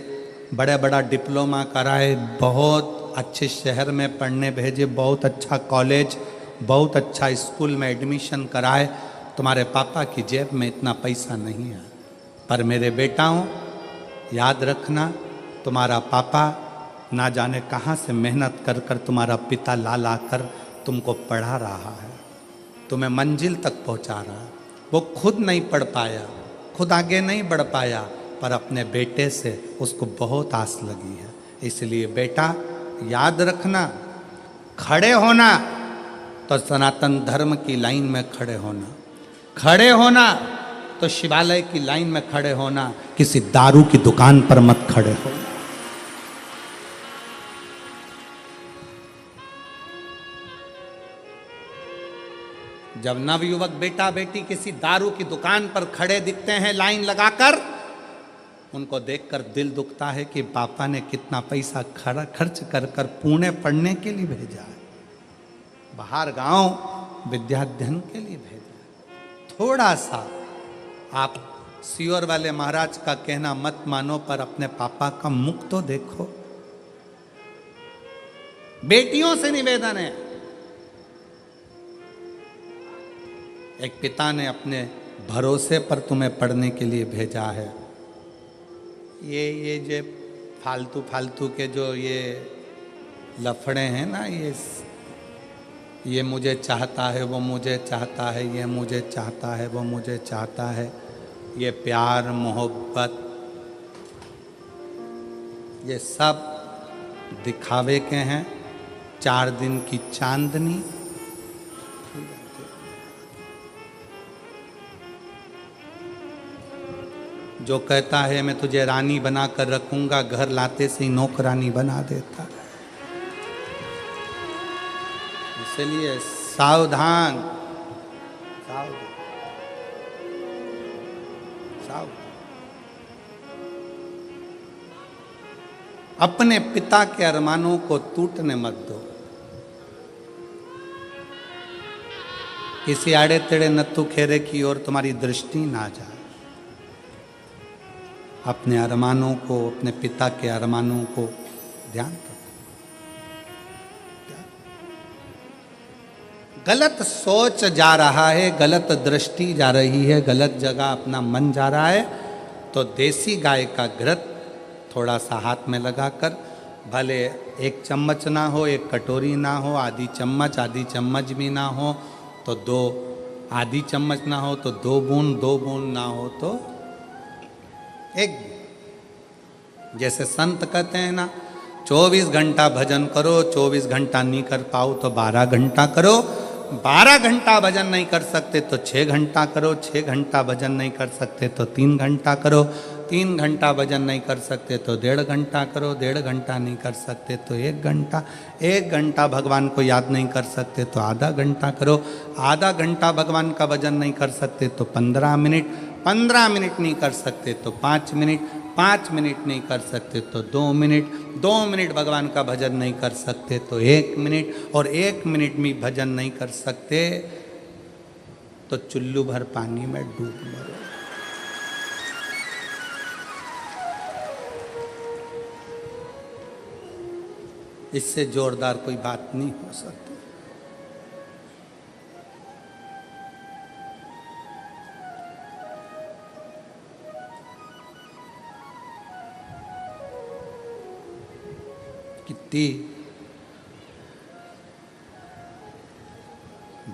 बड़े बड़ा डिप्लोमा कराए, बहुत अच्छे शहर में पढ़ने भेजे, बहुत अच्छा कॉलेज, बहुत अच्छा स्कूल में एडमिशन कराए। तुम्हारे पापा की जेब में इतना पैसा नहीं है। पर मेरे बेटाओं, याद रखना, तुम्हारा पापा ना जाने कहाँ से मेहनत कर कर तुम्हारा पिता ला ला कर तुमको पढ़ा रहा है, तुम्हें मंजिल तक पहुँचा रहा है। वो खुद नहीं पढ़ पाया, खुद आगे नहीं बढ़ पाया, पर अपने बेटे से उसको बहुत आस लगी है। इसलिए बेटा याद रखना, खड़े होना तो सनातन धर्म की लाइन में खड़े होना, खड़े होना तो शिवालय की लाइन में खड़े होना, किसी दारू की दुकान पर मत खड़े होना। जब नवयुवक बेटा बेटी किसी दारू की दुकान पर खड़े दिखते हैं लाइन लगाकर, उनको देखकर दिल दुखता है कि पापा ने कितना पैसा खर्च कर कर पुणे पढ़ने के लिए भेजा है, बाहर गांव विद्याध्ययन के लिए भेजा है। थोड़ा सा आप सियोर वाले महाराज का कहना मत मानो, पर अपने पापा का मुख तो देखो। बेटियों से निवेदन है, एक पिता ने अपने भरोसे पर तुम्हें पढ़ने के लिए भेजा है। ये जो फालतू फालतू के जो ये लफड़े हैं ना, ये मुझे चाहता है, वो मुझे चाहता है, ये मुझे चाहता है, वो मुझे चाहता है, ये प्यार मोहब्बत, ये सब दिखावे के हैं। 4 दिन की चांदनी, जो कहता है मैं तुझे रानी बना कर रखूंगा, घर लाते से ही नौकरानी बना देता है। इसलिए सावधान, सावधान, सावधान। अपने पिता के अरमानों को टूटने मत दो। किसी आड़े तेड़े नत्थु खेरे की ओर तुम्हारी दृष्टि ना जाए। अपने अरमानों को, अपने पिता के अरमानों को ध्यान रखो। गलत सोच जा रहा है, गलत दृष्टि जा रही है, गलत जगह अपना मन जा रहा है, तो देसी गाय का घृत थोड़ा सा हाथ में लगाकर, भले एक चम्मच ना हो, एक कटोरी ना हो, आधी चम्मच भी ना हो तो दो, आधी चम्मच ना हो तो दो बूंद ना हो तो एक। जैसे संत कहते हैं ना, 24 घंटा भजन करो, 24 घंटा नहीं कर पाओ तो 12 घंटा करो, 12 घंटा भजन नहीं कर सकते तो 6 घंटा करो, 6 घंटा भजन नहीं कर सकते तो 3 घंटा करो, 3 घंटा भजन नहीं कर सकते तो 1.5 घंटा करो, 1.5 घंटा नहीं कर सकते तो 1 घंटा, 1 घंटा भगवान को याद नहीं कर सकते तो आधा घंटा करो, आधा घंटा भगवान का भजन नहीं कर सकते तो 15 मिनट, 15 मिनट नहीं कर सकते तो 5 मिनट, 5 मिनट नहीं कर सकते तो 2 मिनट, 2 मिनट भगवान का भजन नहीं कर सकते तो 1 मिनट, और 1 मिनट में भजन नहीं कर सकते तो चुल्लू भर पानी में डूब मरो। इससे जोरदार कोई बात नहीं हो सकती। कितनी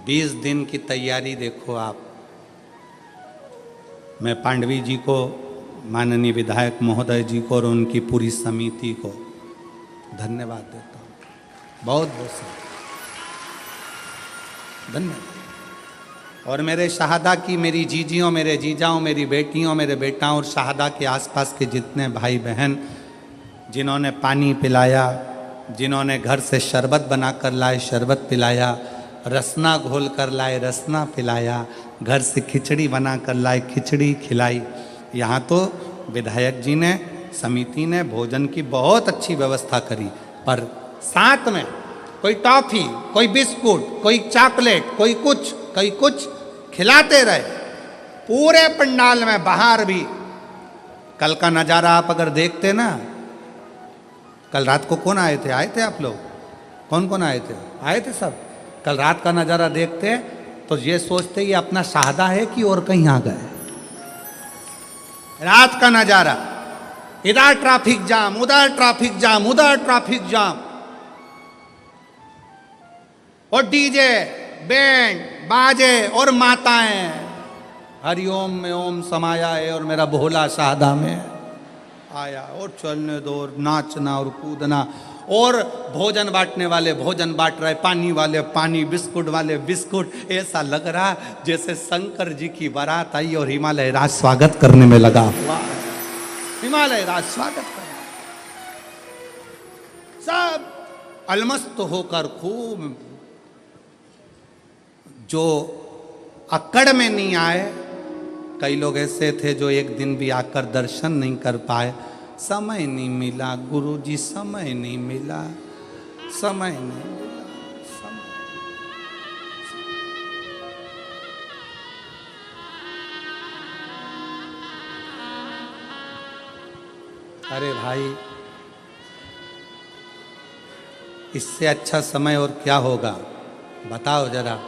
20 दिन की तैयारी देखो आप। मैं पांडवी जी को, माननीय विधायक महोदय जी को और उनकी पूरी समिति को धन्यवाद देता हूँ, बहुत बहुत धन्यवाद। और मेरे शहादा की, मेरी जीजियों, मेरे जीजाओं, मेरी बेटियों, मेरे बेटाओं और शहादा के आसपास के जितने भाई बहन जिन्होंने पानी पिलाया, जिन्होंने घर से शरबत बना कर लाए शरबत पिलाया, रसना घोल कर लाए रसना पिलाया, घर से खिचड़ी बना कर लाए खिचड़ी खिलाई। यहाँ तो विधायक जी ने, समिति ने भोजन की बहुत अच्छी व्यवस्था करी, पर साथ में कोई टॉफी, कोई बिस्कुट, कोई चॉकलेट, कोई कुछ खिलाते रहे पूरे पंडाल में। बाहर भी कल का नज़ारा आप अगर देखते ना, कल रात को कौन आए थे? आए थे आप लोग? कौन कौन आए थे? आए थे सब। कल रात का नज़ारा देखते तो ये सोचते ये अपना शहादा है कि और कहीं आ गए। रात का नज़ारा, इधर ट्रैफिक जाम, उधर ट्रैफिक जाम, उधर ट्रैफिक जाम, और डीजे, बैंड बाजे और माताएं हरिओम में ओम समाया है और मेरा भोला शहादा में आया, और चलने दो, और नाचना और कूदना, और भोजन बांटने वाले भोजन बांट रहे, पानी वाले पानी, बिस्कुट वाले बिस्कुट। ऐसा लग रहा जैसे शंकर जी की बारात आई और हिमालय राज स्वागत करने में लगा हुआ। हिमालय राज स्वागत करना, सब अलमस्त होकर खूब। जो अकड़ में नहीं आए, कई लोग ऐसे थे जो एक दिन भी आकर दर्शन नहीं कर पाए। समय नहीं मिला गुरुजी, समय नहीं मिला, समय नहीं मिला, समय। अरे भाई, इससे अच्छा समय और क्या होगा? बताओ जरा,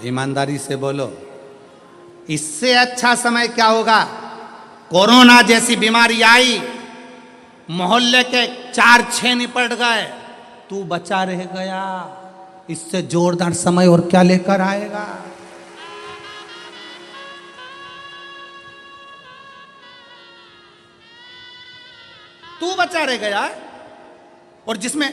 ईमानदारी से बोलो, इससे अच्छा समय क्या होगा? कोरोना जैसी बीमारी आई, मोहल्ले के 4-6 निपट गए, तू बचा रह गया। इससे जोरदार समय और क्या लेकर आएगा? तू बचा रह गया, और जिसमें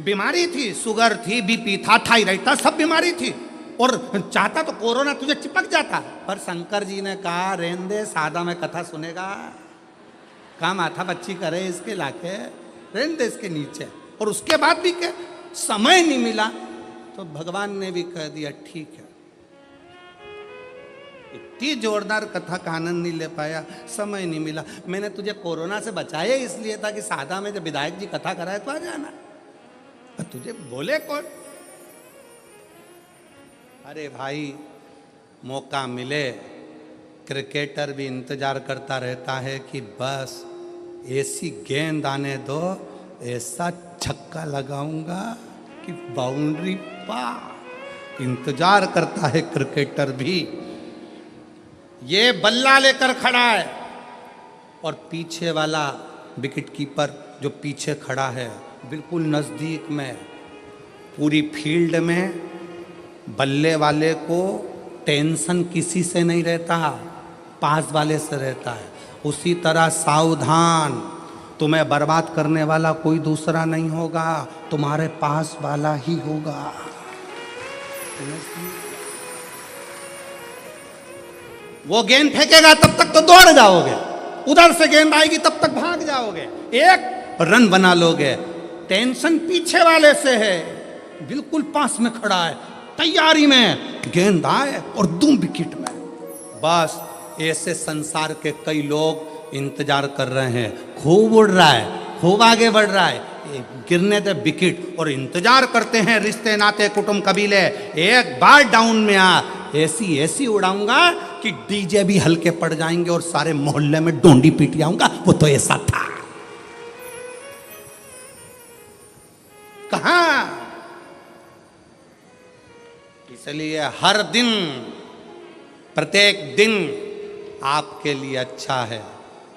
बीमारी थी, शुगर थी, बीपी था, थायराइड था, सब बीमारी थी, और चाहता तो कोरोना तुझे चिपक जाता। पर शंकर जी ने कहा रहने दे, सादा में कथा सुनेगा, कहाँ माथा बच्ची करे इसके लाके, रहने दे इसके नीचे। और उसके बाद भी क्या समय नहीं मिला, तो भगवान ने भी कह दिया ठीक है। इतनी जोरदार कथा का आनंद नहीं ले पाया, समय नहीं मिला। मैंने तुझे कोरोना से बचाया इसलिए था कि सादा में जब विधायक जी कथा कराए तो आ जाना, तुझे बोले कौन? अरे भाई, मौका मिले, क्रिकेटर भी इंतजार करता रहता है कि बस ऐसी गेंद आने दो, ऐसा छक्का लगाऊंगा कि बाउंड्री पार। इंतजार करता है क्रिकेटर भी। ये बल्ला लेकर खड़ा है और पीछे वाला विकेट कीपर जो पीछे खड़ा है बिल्कुल नज़दीक में, पूरी फील्ड में बल्ले वाले को टेंशन किसी से नहीं रहता, पास वाले से रहता है। उसी तरह सावधान, तुम्हें बर्बाद करने वाला कोई दूसरा नहीं होगा, तुम्हारे पास वाला ही होगा। वो गेंद फेंकेगा तब तक तो दौड़ जाओगे, उधर से गेंद आएगी तब तक भाग जाओगे, एक रन बना लोगे। टेंशन पीछे वाले से है, बिल्कुल पास में खड़ा है, तैयारी में, गेंद आए और दूं विकेट में। बस ऐसे संसार के कई लोग इंतजार कर रहे हैं। खूब उड़ रहा है, खूब आगे बढ़ रहा है, गिरने दे विकेट, और इंतजार करते हैं रिश्ते नाते कुटुंब कबीले, एक बार डाउन में आ, ऐसी ऐसी उड़ाऊंगा कि डीजे भी हल्के पड़ जाएंगे और सारे मोहल्ले में डोंडी पीट जाऊंगा। वो तो ऐसा था। कहां? इसलिए हर दिन, प्रत्येक दिन आपके लिए अच्छा है।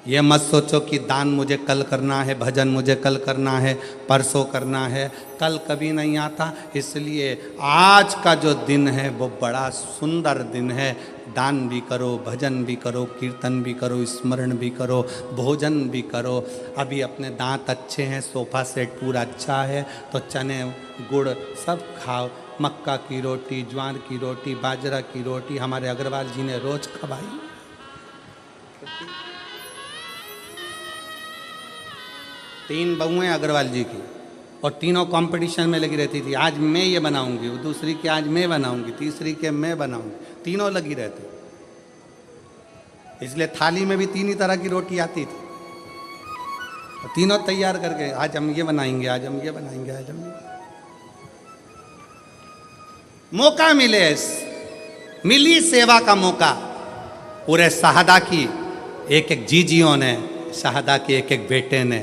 ये मत सोचो कि दान मुझे कल करना है, भजन मुझे कल करना है, परसों करना है, कल कभी नहीं आता। इसलिए आज का जो दिन है वो बड़ा सुंदर दिन है। दान भी करो, भजन भी करो, कीर्तन भी करो, स्मरण भी करो, भोजन भी करो। अभी अपने दांत अच्छे हैं, सोफा सेट पूरा अच्छा है, तो चने गुड़ सब खाओ। मक्का की रोटी, ज्वार की रोटी, बाजरा की रोटी हमारे अग्रवाल जी ने रोज खवाई। तीन बहुएं अग्रवाल जी की, और तीनों कंपटीशन में लगी रहती थी। आज मैं ये बनाऊंगी, वो दूसरी की आज मैं बनाऊंगी, तीसरी के मैं बनाऊंगी, तीनों लगी रहती। इसलिए थाली में भी तीन ही तरह की रोटी आती थी, और तीनों तैयार करके आज हम ये बनाएंगे, आज हम ये बनाएंगे, आज हम ये। मौका मिली सेवा का मौका। पूरे शहादा की एक एक जीजियों ने, शहादा के एक एक बेटे ने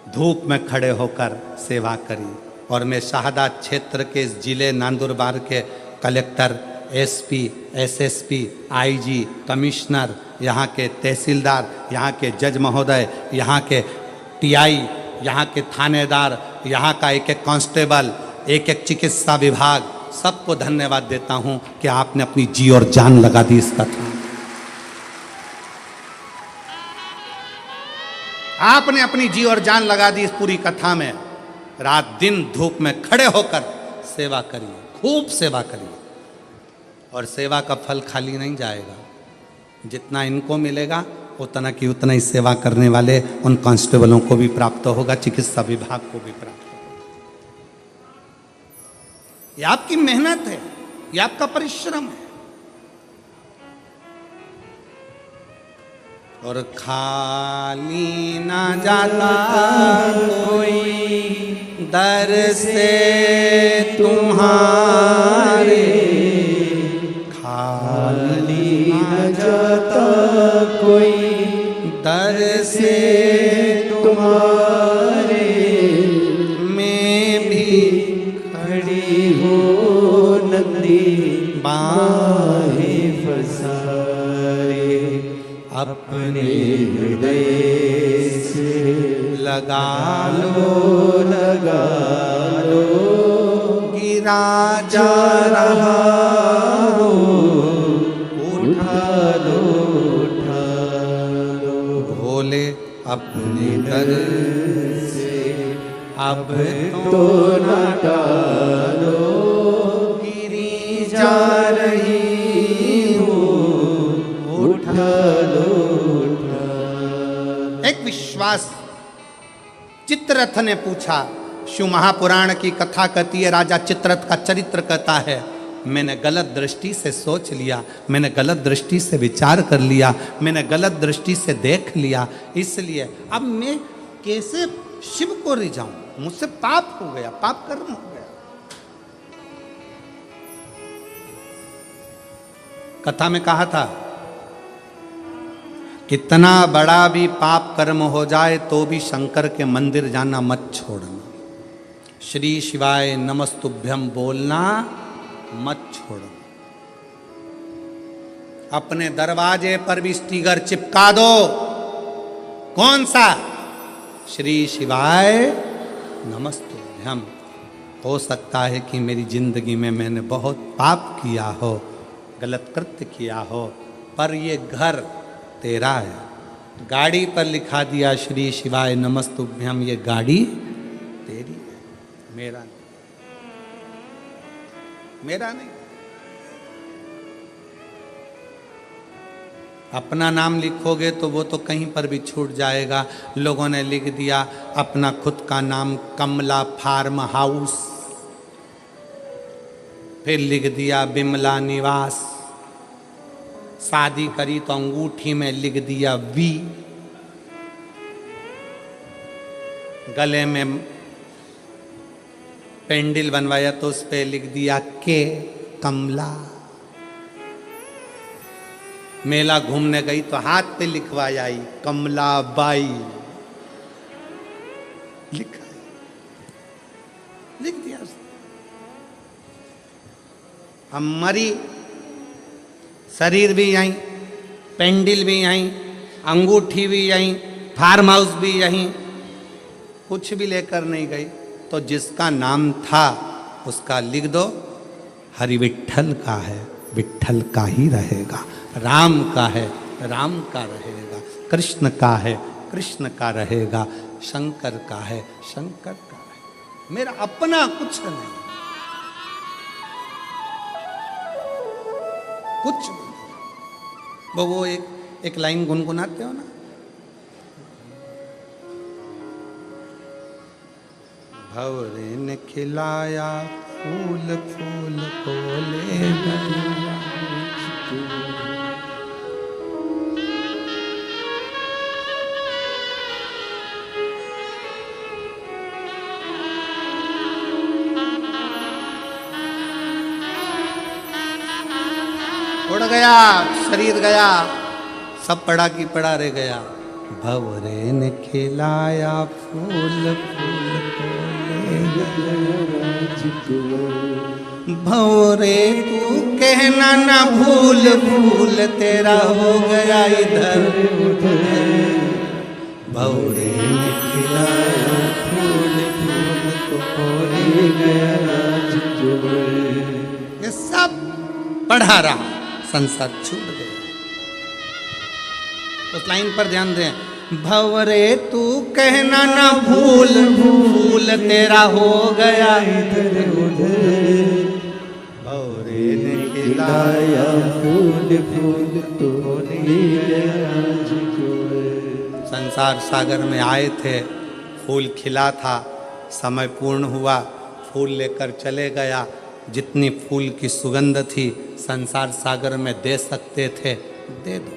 धूप में खड़े होकर सेवा करी। और मैं शहादा क्षेत्र के इस जिले नंदुरबार के collector, SP, SSP, IG, commissioner, यहाँ के तहसीलदार, यहाँ के जज महोदय, यहाँ के टीआई, यहाँ के थानेदार, यहाँ का एक एक कांस्टेबल, एक एक चिकित्सा विभाग, सबको धन्यवाद देता हूँ कि आपने अपनी जी और जान लगा दी इस कथा। आपने अपनी जी और जान लगा दी इस पूरी कथा में। रात दिन धूप में खड़े होकर सेवा करिए, खूब सेवा करिए, और सेवा का फल खाली नहीं जाएगा। जितना इनको मिलेगा उतना की उतना ही सेवा करने वाले उन कांस्टेबलों को भी प्राप्त होगा, चिकित्सा विभाग को भी प्राप्त होगा। ये आपकी मेहनत है, ये आपका परिश्रम है। और खाली ना जाता कोई दर से तुम्हारे, खाली ना जाता कोई दर से तुम्हारे, मैं भी खड़ी हो नंदी बाहें फसाए, अपने हृदय से लगा लगा लो, गिरा जा रहा हो, उठा लो, उठा लो। भोले अपने दर से अब तो न टालो, गिरी जा रही हूँ, उठा लो, उठा। एक विश्वास। चित्ररथ ने पूछा, शिव महापुराण की कथा कहती है, राजा चित्ररथ का चरित्र कहता है, मैंने गलत दृष्टि से सोच लिया, मैंने गलत दृष्टि से विचार कर लिया, मैंने गलत दृष्टि से देख लिया, इसलिए अब मैं कैसे शिव को रिझाऊं, मुझसे पाप हो गया, पाप कर्म हो गया। कथा में कहा था, कितना बड़ा भी पाप कर्म हो जाए तो भी शंकर के मंदिर जाना मत छोड़ना, श्री शिवाय नमस्तुभ्यम बोलना मत छोड़ो। अपने दरवाजे पर भी स्टिकर चिपका दो। कौन सा? श्री शिवाय नमस्तुभ्यम। हो सकता है कि मेरी जिंदगी में मैंने बहुत पाप किया हो, गलत कृत्य किया हो, पर ये घर तेरा है। गाड़ी पर लिखा दिया श्री शिवाय नमस्तुभ्यम, ये गाड़ी तेरी है, मेरा नहीं, मेरा नहीं। अपना नाम लिखोगे तो वो तो कहीं पर भी छूट जाएगा। लोगों ने लिख दिया अपना खुद का नाम कमला फार्म हाउस, फिर लिख दिया बिमला निवास, शादी करी तो अंगूठी में लिख दिया वी, गले में पेंडिल बनवाया तो उस पे लिख दिया के कमला। मेला घूमने गई तो हाथ पे लिखवाया आई कमला बाई, लिखा लिख दिया। हम मरी, शरीर भी यहीं, पेंडिल भी यहीं, अंगूठी भी यहीं, फार्म हाउस भी यहीं, कुछ भी लेकर नहीं गई। तो जिसका नाम था उसका लिख दो, हरि विट्ठल का है, विट्ठल का ही रहेगा। राम का है, राम का रहेगा। कृष्ण का है, कृष्ण का रहेगा। शंकर का है, शंकर का है। मेरा अपना कुछ नहीं, कुछ नहीं। वो एक लाइन गुनगुनाते हो ना, भंवरे ने खिलाया फूल फूल को ले गया, उड़ गया, शरीर गया, सब पड़ा की पड़ा रह गया। भंवरे ने खिलाया फूल फूल को ले गया, भंवरे तू कहना ना भूल भूल तेरा हो गया इधर उधर। भंवरे ने खिलाया फूल फूल को ले गया, ये सब पढ़ा रहा, संसार छूट गया। उस लाइन पर ध्यान दें, भंवरे तू कहना ना भूल भूल तेरा हो गया इधर उधर। भंवरे ने खिलाया फूल फूल तो ले गया। संसार सागर में आए थे, फूल खिला था, समय पूर्ण हुआ, फूल लेकर चले गया। जितनी फूल की सुगंध थी संसार सागर में दे सकते थे, दे दो,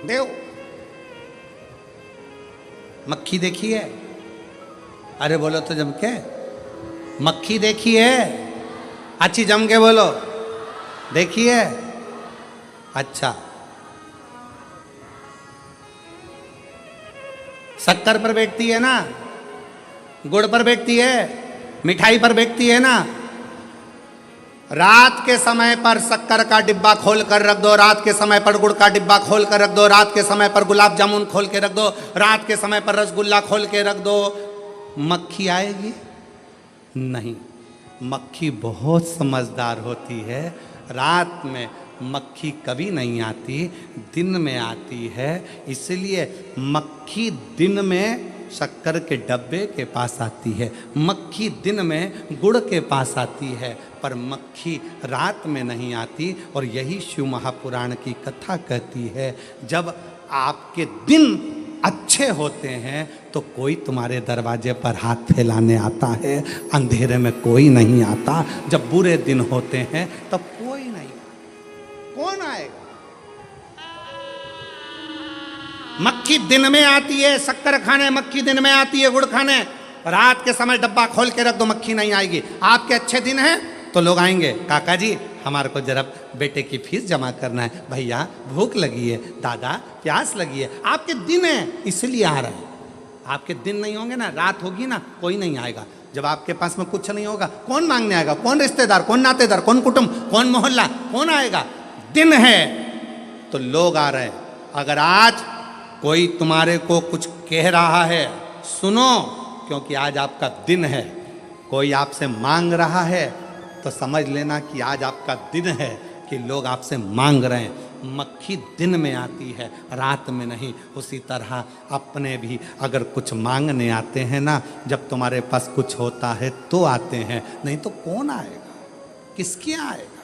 दो। मक्खी देखी है? अरे बोलो तो जम के, मक्खी देखी है? अच्छी जम के बोलो, देखी है? अच्छा, शक्कर पर बैठती है ना, गुड़ पर बैठती है, मिठाई पर बैठती है ना। रात के समय पर शक्कर का डिब्बा खोल कर रख दो, रात के समय पर गुड़ का डिब्बा खोल कर रख दो, रात के समय पर गुलाब जामुन खोल के रख दो, रात के समय पर रसगुल्ला खोल के रख दो, मक्खी आएगी? नहीं। मक्खी बहुत समझदार होती है। रात में मक्खी कभी नहीं आती, दिन में आती है। इसलिए मक्खी दिन में शक्कर के डब्बे के पास आती है, मक्खी दिन में गुड़ के पास आती है, पर मक्खी रात में नहीं आती। और यही शिव महापुराण की कथा कहती है, जब आपके दिन अच्छे होते हैं तो कोई तुम्हारे दरवाजे पर हाथ फैलाने आता है, अंधेरे में कोई नहीं आता। जब बुरे दिन होते हैं तब कोई नहीं, कौन आएगा? मक्खी दिन में आती है शक्कर खाने, मक्खी दिन में आती है गुड़ खाने, रात के समय डब्बा खोल के रख दो, मक्खी नहीं आएगी। आपके अच्छे दिन हैं तो लोग आएंगे, काका जी हमारे को जरा बेटे की फीस जमा करना है, भैया भूख लगी है, दादा प्यास लगी है। आपके दिन है इसलिए आ रहे हैं। आपके दिन नहीं होंगे ना, रात होगी ना, कोई नहीं आएगा। जब आपके पास में कुछ नहीं होगा कौन मांगने आएगा? कौन रिश्तेदार, कौन नातेदार, कौन कुटुंब, कौन मोहल्ला, कौन आएगा? दिन है तो लोग आ रहे हैं। अगर आज कोई तुम्हारे को कुछ कह रहा है सुनो, क्योंकि आज आपका दिन है। कोई आपसे मांग रहा है तो समझ लेना कि आज आपका दिन है कि लोग आपसे मांग रहे हैं। मक्खी दिन में आती है, रात में नहीं। उसी तरह अपने भी अगर कुछ मांगने आते हैं ना, जब तुम्हारे पास कुछ होता है तो आते हैं, नहीं तो कौन आएगा? किसके आएगा?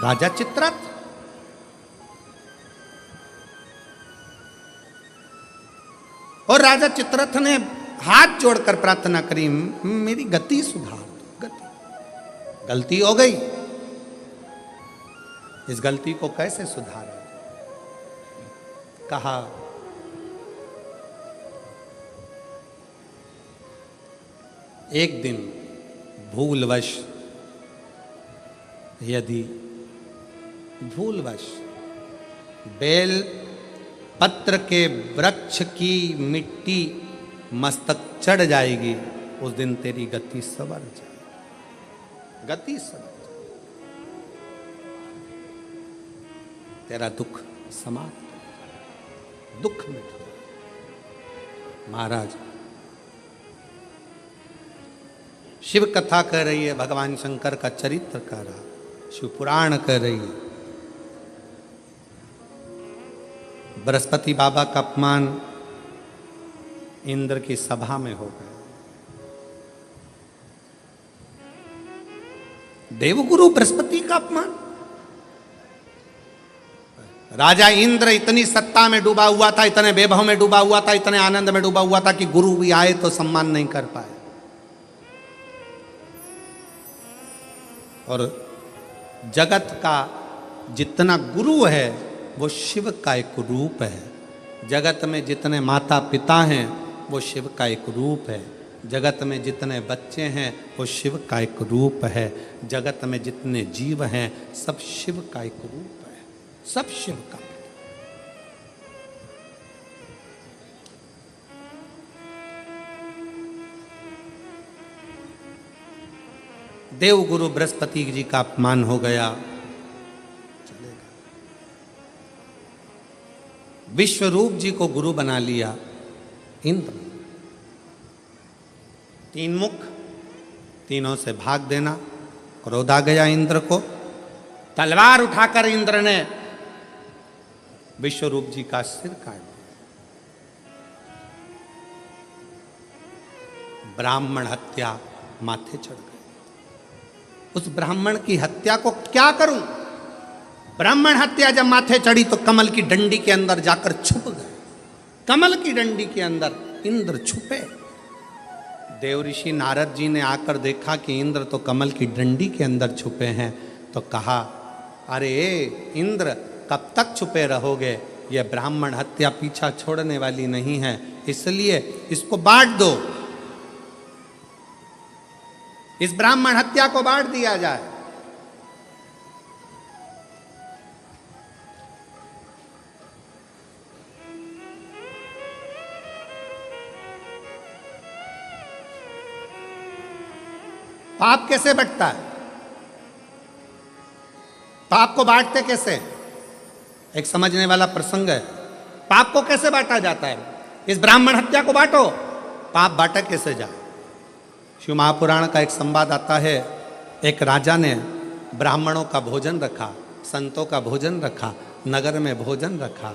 राजा चित्ररथ और राजा चित्ररथ ने हाथ जोड़कर प्रार्थना करी, मेरी गति सुधार दो। गलती हो गई, इस गलती को कैसे सुधारें? कहा एक दिन भूलवश, यदि भूलवश बेल पत्र के वृक्ष की मिट्टी मस्तक चढ़ जाएगी, उस दिन तेरी गति सवर जाएगी। गति सवर जाएगी, तेरा दुख समाप्त, दुख मिट जाएगा। महाराज शिव कथा कह रही है, भगवान शंकर का चरित्र कह रहा, शिव पुराण कह रही है। बृहस्पति बाबा का अपमान इंद्र की सभा में हो गया। देवगुरु बृहस्पति का अपमान। राजा इंद्र इतनी सत्ता में डूबा हुआ था, इतने वैभव में डूबा हुआ था, इतने आनंद में डूबा हुआ था कि गुरु भी आए तो सम्मान नहीं कर पाए। और जगत का जितना गुरु है वो शिव का एक रूप है। जगत में जितने माता पिता हैं वो शिव का एक रूप है। जगत में जितने बच्चे हैं वो शिव का एक रूप है। जगत में जितने जीव हैं सब शिव का एक रूप है, सब शिव का। देवगुरु बृहस्पति जी का अपमान हो गया, चलेगा। विश्वरूप जी को गुरु बना लिया इंद्र। तीन मुख, तीनों से भाग देना। क्रोध आ गया इंद्र को, तलवार उठाकर इंद्र ने विश्वरूप जी का सिर काट दिया। ब्राह्मण हत्या माथे चढ़ गई। उस ब्राह्मण की हत्या को क्या करूं? ब्राह्मण हत्या जब माथे चढ़ी तो कमल की डंडी के अंदर जाकर छुप गए। कमल की डंडी के अंदर इंद्र छुपे। देव ऋषि नारद जी ने आकर देखा कि इंद्र तो कमल की डंडी के अंदर छुपे हैं, तो कहा, अरे इंद्र कब तक छुपे रहोगे? यह ब्राह्मण हत्या पीछा छोड़ने वाली नहीं है, इसलिए इसको बांट दो। इस ब्राह्मण हत्या को बांट दिया जाए। पाप कैसे बंटता है? पाप को बांटते कैसे? एक समझने वाला प्रसंग है। पाप को कैसे बांटा जाता है? इस ब्राह्मण हत्या को बांटो, पाप बांटा कैसे जाए? शिव महापुराण का एक संवाद आता है। एक राजा ने ब्राह्मणों का भोजन रखा, संतों का भोजन रखा, नगर में भोजन रखा।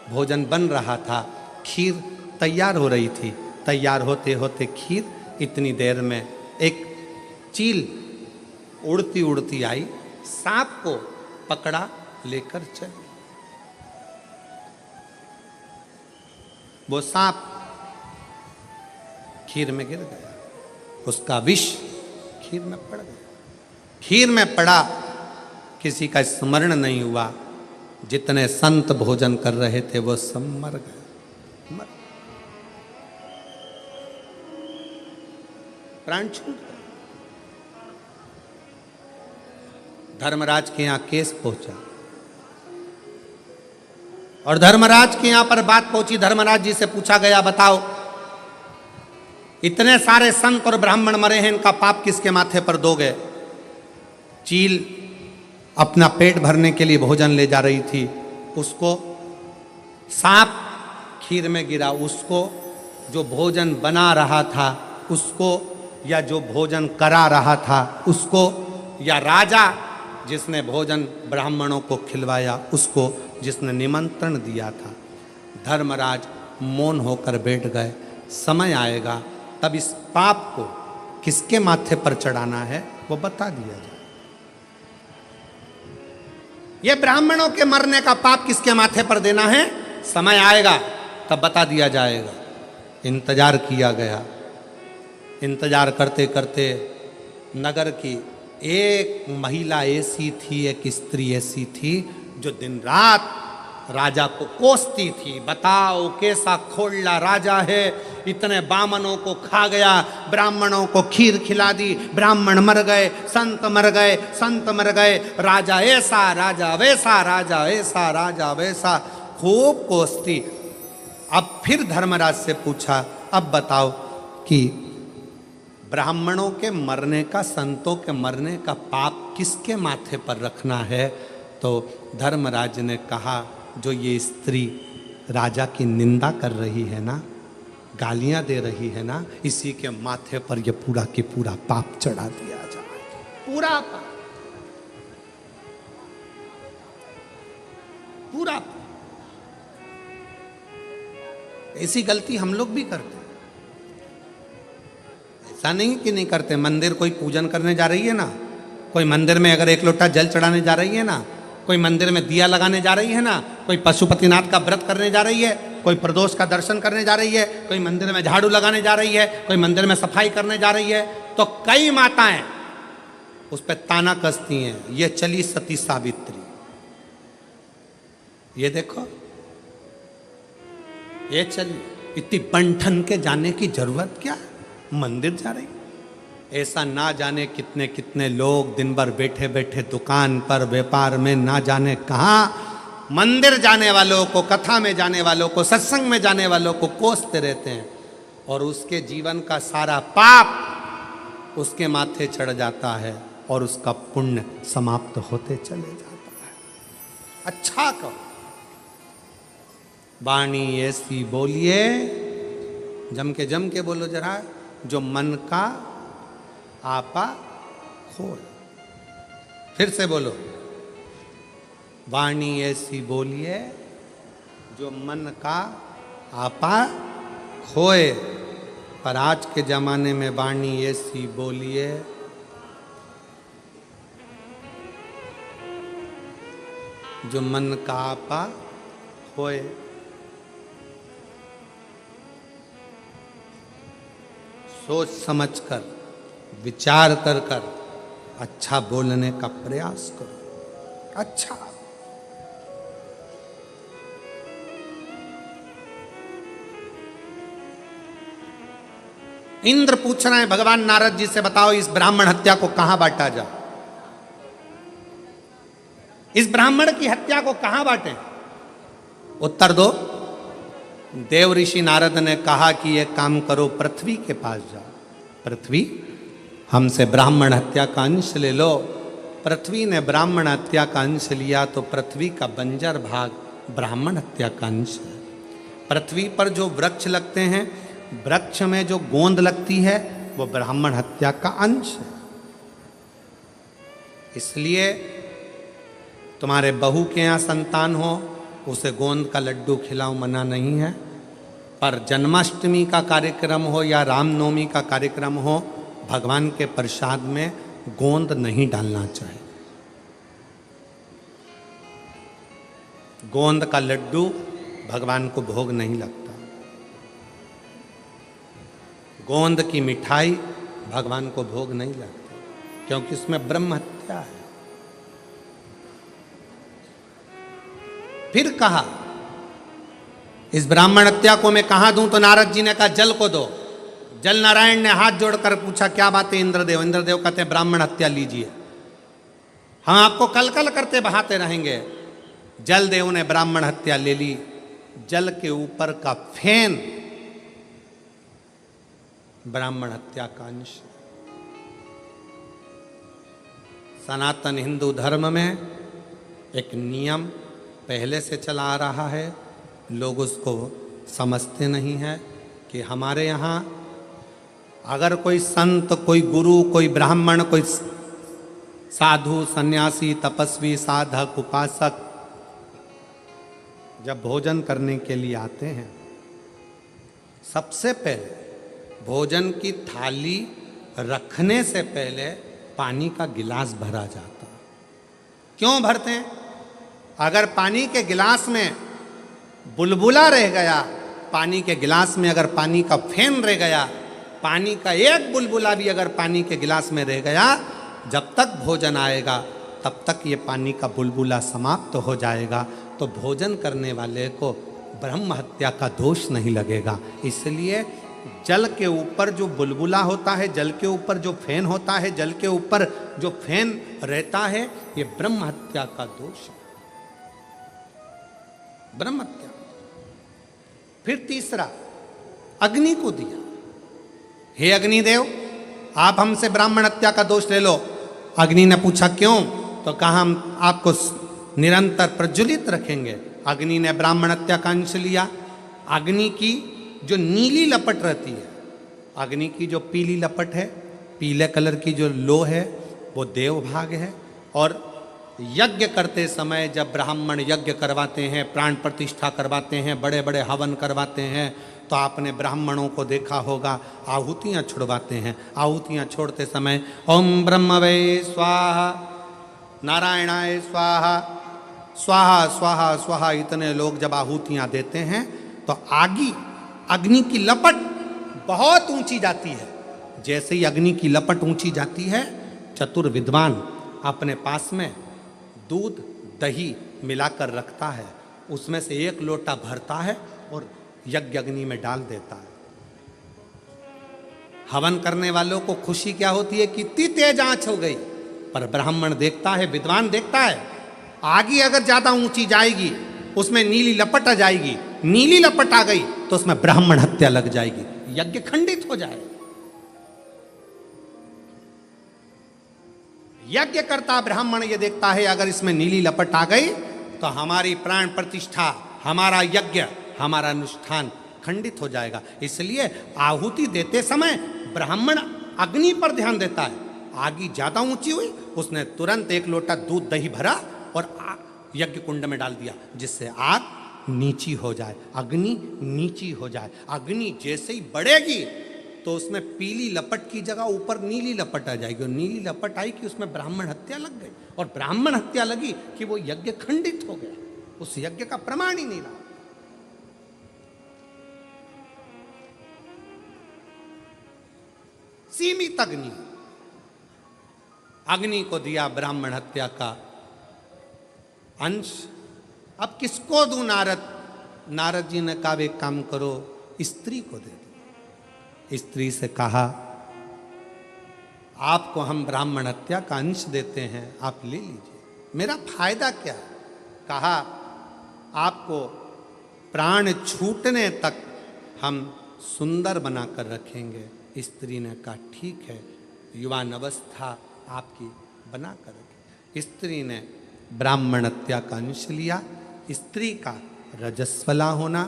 भोजन बन रहा था, खीर तैयार हो रही थी। तैयार होते होते खीर, इतनी देर में एक चील उड़ती उड़ती आई, सांप को पकड़ा लेकर चली। वो सांप खीर में गिर गया, उसका विष खीर में पड़ गया। खीर में पड़ा, किसी का स्मरण नहीं हुआ। जितने संत भोजन कर रहे थे वो सब मर गए, प्राण छूट गए। धर्मराज के यहां केस पहुंचा और धर्मराज के यहां पर बात पहुंची। धर्मराज जी से पूछा गया, बताओ इतने सारे संत और ब्राह्मण मरे हैं, इनका पाप किसके माथे पर दोगे? चील अपना पेट भरने के लिए भोजन ले जा रही थी, उसको सांप खीर में गिरा, उसको जो भोजन बना रहा था उसको, या जो भोजन करा रहा था उसको, या राजा जिसने भोजन ब्राह्मणों को खिलवाया उसको, जिसने निमंत्रण दिया था। धर्मराज मौन होकर बैठ गए। समय आएगा तब इस पाप को किसके माथे पर चढ़ाना है वो बता दिया जाए। ये ब्राह्मणों के मरने का पाप किसके माथे पर देना है, समय आएगा तब बता दिया जाएगा। इंतजार किया गया। इंतजार करते करते नगर की एक महिला ऐसी थी, एक स्त्री ऐसी थी जो दिन रात राजा को कोसती थी। बताओ कैसा खोलला राजा है, इतने बामनों को खा गया, ब्राह्मणों को खीर खिला दी, ब्राह्मण मर गए, संत मर गए, संत मर गए, राजा ऐसा, राजा वैसा, राजा ऐसा, राजा वैसा, खूब कोसती। अब फिर धर्मराज से पूछा, अब बताओ कि ब्राह्मणों के मरने का, संतों के मरने का पाप किसके माथे पर रखना है? तो धर्मराज ने कहा, जो ये स्त्री राजा की निंदा कर रही है ना, गालियां दे रही है ना, इसी के माथे पर ये पूरा की पूरा पाप चढ़ा दिया जाए। पूरा पाप, पूरा पाप। ऐसी गलती हम लोग भी करते हैं, ऐसा नहीं कि नहीं करते। मंदिर कोई पूजन करने जा रही है ना, कोई मंदिर में अगर एक लोटा जल चढ़ाने जा रही है ना, कोई मंदिर में दिया लगाने जा रही है ना, कोई पशुपतिनाथ का व्रत करने जा रही है, कोई प्रदोष का दर्शन करने जा रही है, कोई मंदिर में झाड़ू लगाने जा रही है, कोई मंदिर में सफाई करने जा रही है, तो कई माताएं उस पर ताना कसती हैं, ये चली सती सावित्री, ये देखो ये चली, इतनी बंठन के जाने की जरूरत क्या, मंदिर जा रही। ऐसा ना जाने कितने कितने लोग दिन भर बैठे बैठे दुकान पर, व्यापार में, ना जाने कहाँ मंदिर जाने वालों को, कथा में जाने वालों को, सत्संग में जाने वालों को कोसते रहते हैं, और उसके जीवन का सारा पाप उसके माथे चढ़ जाता है और उसका पुण्य समाप्त होते चले जाता है। अच्छा कहो, वाणी ऐसी बोलिए, जम के बोलो जरा, जो मन का आपा खोल। फिर से बोलो, वाणी ऐसी बोलिए जो मन का आपा खोए। पर आज के जमाने में वाणी ऐसी बोलिए जो मन का आपा खोए। सोच समझकर, विचार कर कर अच्छा बोलने का प्रयास करो। अच्छा, इंद्र पूछ रहे हैं भगवान नारद जी से, बताओ इस ब्राह्मण हत्या को कहां बांटा जाए, इस ब्राह्मण की हत्या को कहां बांटे? उत्तर दो। देव ऋषि नारद ने कहा कि ये काम करो, पृथ्वी के पास जाओ। पृथ्वी, हमसे ब्राह्मण हत्या का अंश ले लो। पृथ्वी ने ब्राह्मण हत्या का अंश लिया तो पृथ्वी का बंजर भाग ब्राह्मण हत्या का अंश है। पृथ्वी पर जो वृक्ष लगते हैं, वृक्ष में जो गोंद लगती है वो ब्राह्मण हत्या का अंश है। इसलिए तुम्हारे बहू के यहाँ संतान हो, उसे गोंद का लड्डू खिलाओ, मना नहीं है। पर जन्माष्टमी का कार्यक्रम हो या रामनवमी का कार्यक्रम हो, भगवान के प्रसाद में गोंद नहीं डालना चाहिए। गोंद का लड्डू भगवान को भोग नहीं लगता। गोंद की मिठाई भगवान को भोग नहीं लगती, क्योंकि उसमें ब्रह्म हत्या है। फिर कहा इस ब्राह्मण हत्या को मैं कहां दूं? तो नारद जी ने कहा जल को दो। जल नारायण ने हाथ जोड़कर पूछा क्या बात है इंद्रदेव? इंद्रदेव कहते हैं ब्राह्मण हत्या लीजिए, हम आपको कल कल करते बहाते रहेंगे। जल देव ने ब्राह्मण हत्या ले ली। जल के ऊपर का फेन ब्राह्मण हत्या का अंश। सनातन हिंदू धर्म में एक नियम पहले से चला आ रहा है, लोग उसको समझते नहीं है कि हमारे यहाँ अगर कोई संत, कोई गुरु, कोई ब्राह्मण, कोई साधु, सन्यासी, तपस्वी, साधक, उपासक जब भोजन करने के लिए आते हैं, सबसे पहले भोजन की थाली रखने से पहले पानी का गिलास भरा जाता है। क्यों भरते हैं? अगर पानी के गिलास में बुलबुला रह गया, पानी के गिलास में अगर पानी का फेन रह गया, पानी का एक बुलबुला भी अगर पानी के गिलास में रह गया, जब तक भोजन आएगा तब तक ये पानी का बुलबुला समाप्त हो जाएगा, तो भोजन करने वाले को ब्रह्म हत्या का दोष नहीं लगेगा। इसलिए जल के ऊपर जो बुलबुला होता है, जल के ऊपर जो फेन होता है, जल के ऊपर जो फेन रहता है, ये ब्रह्म हत्या का दोष है, ब्रह्म हत्या। फिर तीसरा अग्नि को दिया, हे अग्निदेव आप हमसे ब्राह्मण हत्या का दोष ले लो। अग्नि ने पूछा क्यों? तो कहा हम आपको निरंतर प्रज्वलित रखेंगे। अग्नि ने ब्राह्मण हत्या का अंश लिया। अग्नि की जो नीली लपट रहती है, अग्नि की जो पीली लपट है, पीले कलर की जो लो है, वो देव भाग है। और यज्ञ करते समय जब ब्राह्मण यज्ञ करवाते हैं, प्राण प्रतिष्ठा करवाते हैं, बड़े बड़े हवन करवाते हैं, तो आपने ब्राह्मणों को देखा होगा आहुतियाँ छुड़वाते हैं। आहुतियाँ छोड़ते समय ओम ब्रह्मवे स्वाहा, नारायणाय स्वाहा, स्वाहा स्वाहा स्वाहा, इतने लोग जब आहुतियाँ देते हैं तो आगे अग्नि की लपट बहुत ऊंची जाती है। जैसे ही अग्नि की लपट ऊंची जाती है, चतुर विद्वान अपने पास में दूध दही मिलाकर रखता है, उसमें से एक लोटा भरता है और यज्ञ अग्नि में डाल देता है। हवन करने वालों को खुशी क्या होती है कि इतनी तेज आंच हो गई, पर ब्राह्मण देखता है, विद्वान देखता है, आगे अगर ज्यादा ऊंची जाएगी उसमें नीली लपट आ जाएगी, नीली लपट आ गई तो उसमें ब्राह्मण हत्या लग जाएगी, यज्ञ खंडित हो जाएगा। यज्ञ करता ब्राह्मण ये देखता है अगर इसमें नीली लपट आ गई तो हमारी प्राण प्रतिष्ठा, हमारा यज्ञ, हमारा अनुष्ठान खंडित हो जाएगा। इसलिए आहुति देते समय ब्राह्मण अग्नि पर ध्यान देता है। आगे ज्यादा ऊंची हुई, उसने तुरंत एक लोटा दूध दही भरा और यज्ञ कुंड में डाल दिया, जिससे आग नीची हो जाए, अग्नि नीची हो जाए। अग्नि जैसे ही बढ़ेगी तो उसमें पीली लपट की जगह ऊपर नीली लपट आ जाएगी, और नीली लपट आई कि उसमें ब्राह्मण हत्या लग गई, और ब्राह्मण हत्या लगी कि वो यज्ञ खंडित हो गया, उस यज्ञ का प्रमाण ही नहीं रहा। सीमित अग्नि, अग्नि को दिया ब्राह्मण हत्या का अंश। अब किसको दूं नारद? नारद जी ने कहा एक काम करो, स्त्री को दे दो। स्त्री से कहा आपको हम ब्राह्मण हत्या का अंश देते हैं, आप ले लीजिए, मेरा फायदा क्या है? कहा आपको प्राण छूटने तक हम सुंदर बनाकर रखेंगे। स्त्री ने कहा ठीक है, युवान अवस्था आपकी बनाकर रखें। स्त्री ने ब्राह्मण हत्या का अंश लिया। स्त्री का रजस्वला होना,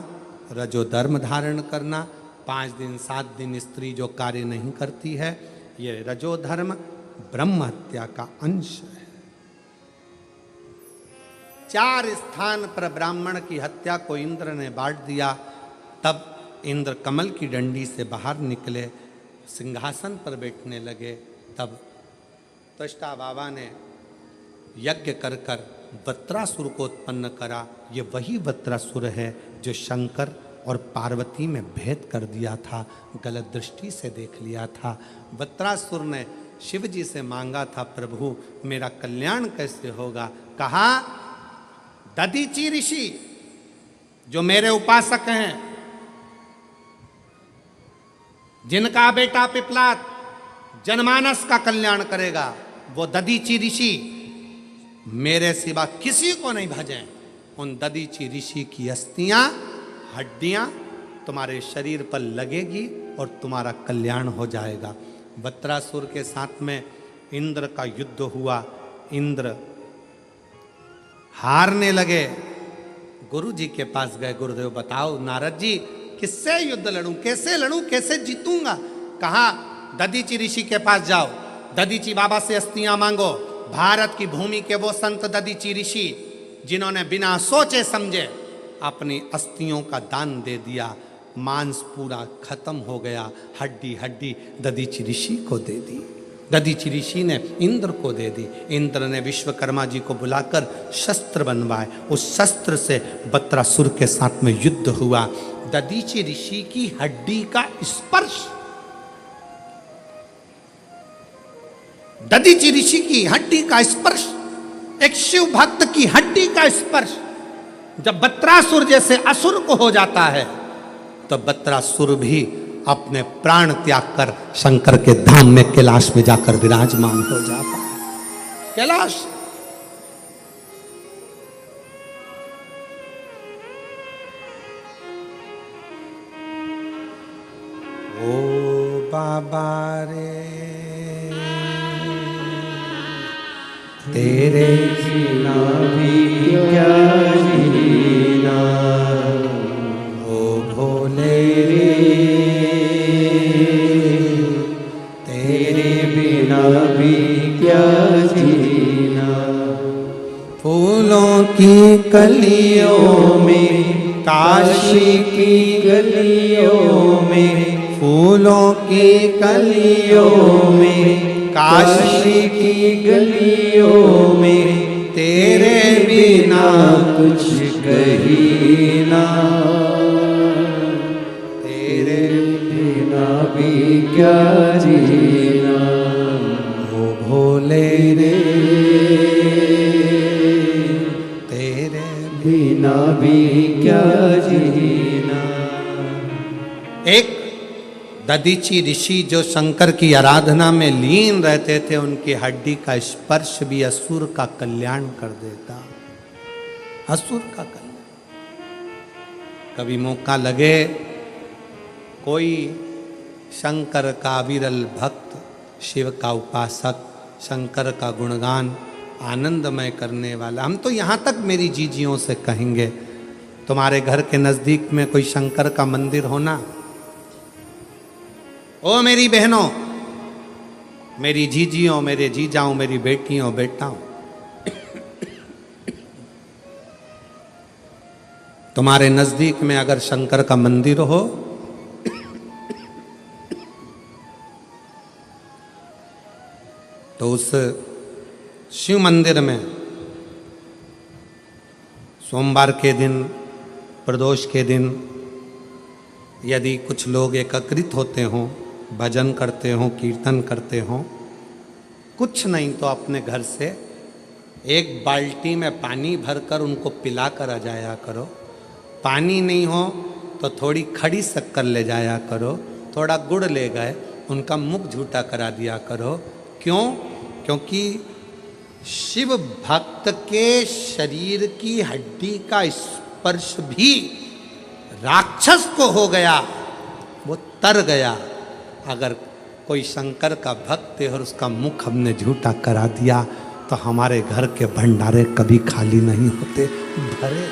रजोधर्म धारण करना, 5 दिन 7 दिन स्त्री जो कार्य नहीं करती है, ये रजोधर्म ब्रह्म हत्या का अंश है। 4 स्थान पर ब्राह्मण की हत्या को इंद्र ने बांट दिया। तब इंद्र कमल की डंडी से बाहर निकले, सिंहासन पर बैठने लगे। तब त्वष्टा बाबा ने यज्ञ कर कर वत्रासुर को उत्पन्न करा। ये वही वत्रासुर है जो शंकर और पार्वती में भेद कर दिया था, गलत दृष्टि से देख लिया था। वत्रासुर ने शिव जी से मांगा था, प्रभु मेरा कल्याण कैसे होगा। कहा दधीचि ऋषि जो मेरे उपासक हैं, जिनका बेटा पिपलाद जनमानस का कल्याण करेगा, वो दधीचि ऋषि मेरे सिवा किसी को नहीं भजें। उन दधीचि ऋषि की अस्थियां, हड्डियां तुम्हारे शरीर पर लगेगी और तुम्हारा कल्याण हो जाएगा। वत्रासुर के साथ में इंद्र का युद्ध हुआ। इंद्र हारने लगे। गुरु जी के पास गए, गुरुदेव बताओ नारद जी किससे युद्ध लड़ूं, कैसे जीतूंगा। कहा दधीचि ऋषि के पास जाओ, दधीचि बाबा से अस्थियां मांगो। भारत की भूमि के वो संत दधीचि ऋषि जिन्होंने बिना सोचे समझे अपनी अस्थियों का दान दे दिया, मांस पूरा खत्म हो गया, हड्डी हड्डी दधीचि ऋषि को दे दी। दधीचि ऋषि ने इंद्र को दे दी। इंद्र ने विश्वकर्मा जी को बुलाकर शस्त्र बनवाए। उस शस्त्र से वत्रासुर के साथ में युद्ध हुआ। दधीचि ऋषि की हड्डी का स्पर्श, दधीचि ऋषि की हड्डी का स्पर्श, एक शिव भक्त की हड्डी का स्पर्श जब वत्रासुर जैसे असुर को हो जाता है, तो वत्रासुर भी अपने प्राण त्याग कर शंकर के धाम में कैलाश में जाकर विराजमान हो जाता है। कैलाश ओ बाबा रे तेरे जीना भी क्या जीना, ओ भोले तेरे बिना भी क्या जीना। फूलों की कलियों में, काशी की गलियों में, फूलों की कलियों में, काशी की गलियों में, तेरे बिना कुछ कही ना, तेरे बिना भी क्या जीना। ओ भोले रे तेरे बिना भी क्या जीना। एक दधीचि ऋषि जो शंकर की आराधना में लीन रहते थे, उनकी हड्डी का स्पर्श भी असुर का कल्याण कर देता। असुर का कल्याण। कभी मौका लगे कोई शंकर का विरल भक्त, शिव का उपासक, शंकर का गुणगान आनंदमय करने वाला, हम तो यहाँ तक मेरी जीजियों से कहेंगे, तुम्हारे घर के नज़दीक में कोई शंकर का मंदिर होना, ओ मेरी बहनों, मेरी जीजियों, मेरे जीजाओं, मेरी बेटियों, बेटाओं, तुम्हारे नजदीक में अगर शंकर का मंदिर हो तो उस शिव मंदिर में सोमवार के दिन, प्रदोष के दिन यदि कुछ लोग एकत्रित होते हों, भजन करते हों, कीर्तन करते हों, कुछ नहीं तो अपने घर से एक बाल्टी में पानी भरकर उनको पिला कर आ जाया करो। पानी नहीं हो तो थोड़ी खड़ी शक्कर ले जाया करो, थोड़ा गुड़ ले गए, उनका मुख झूठा करा दिया करो। क्यों? क्योंकि शिव भक्त के शरीर की हड्डी का स्पर्श भी राक्षस को हो गया, वो तर गया। अगर कोई शंकर का भक्त है और उसका मुख हमने झूठा करा दिया तो हमारे घर के भंडारे कभी खाली नहीं होते, भरे।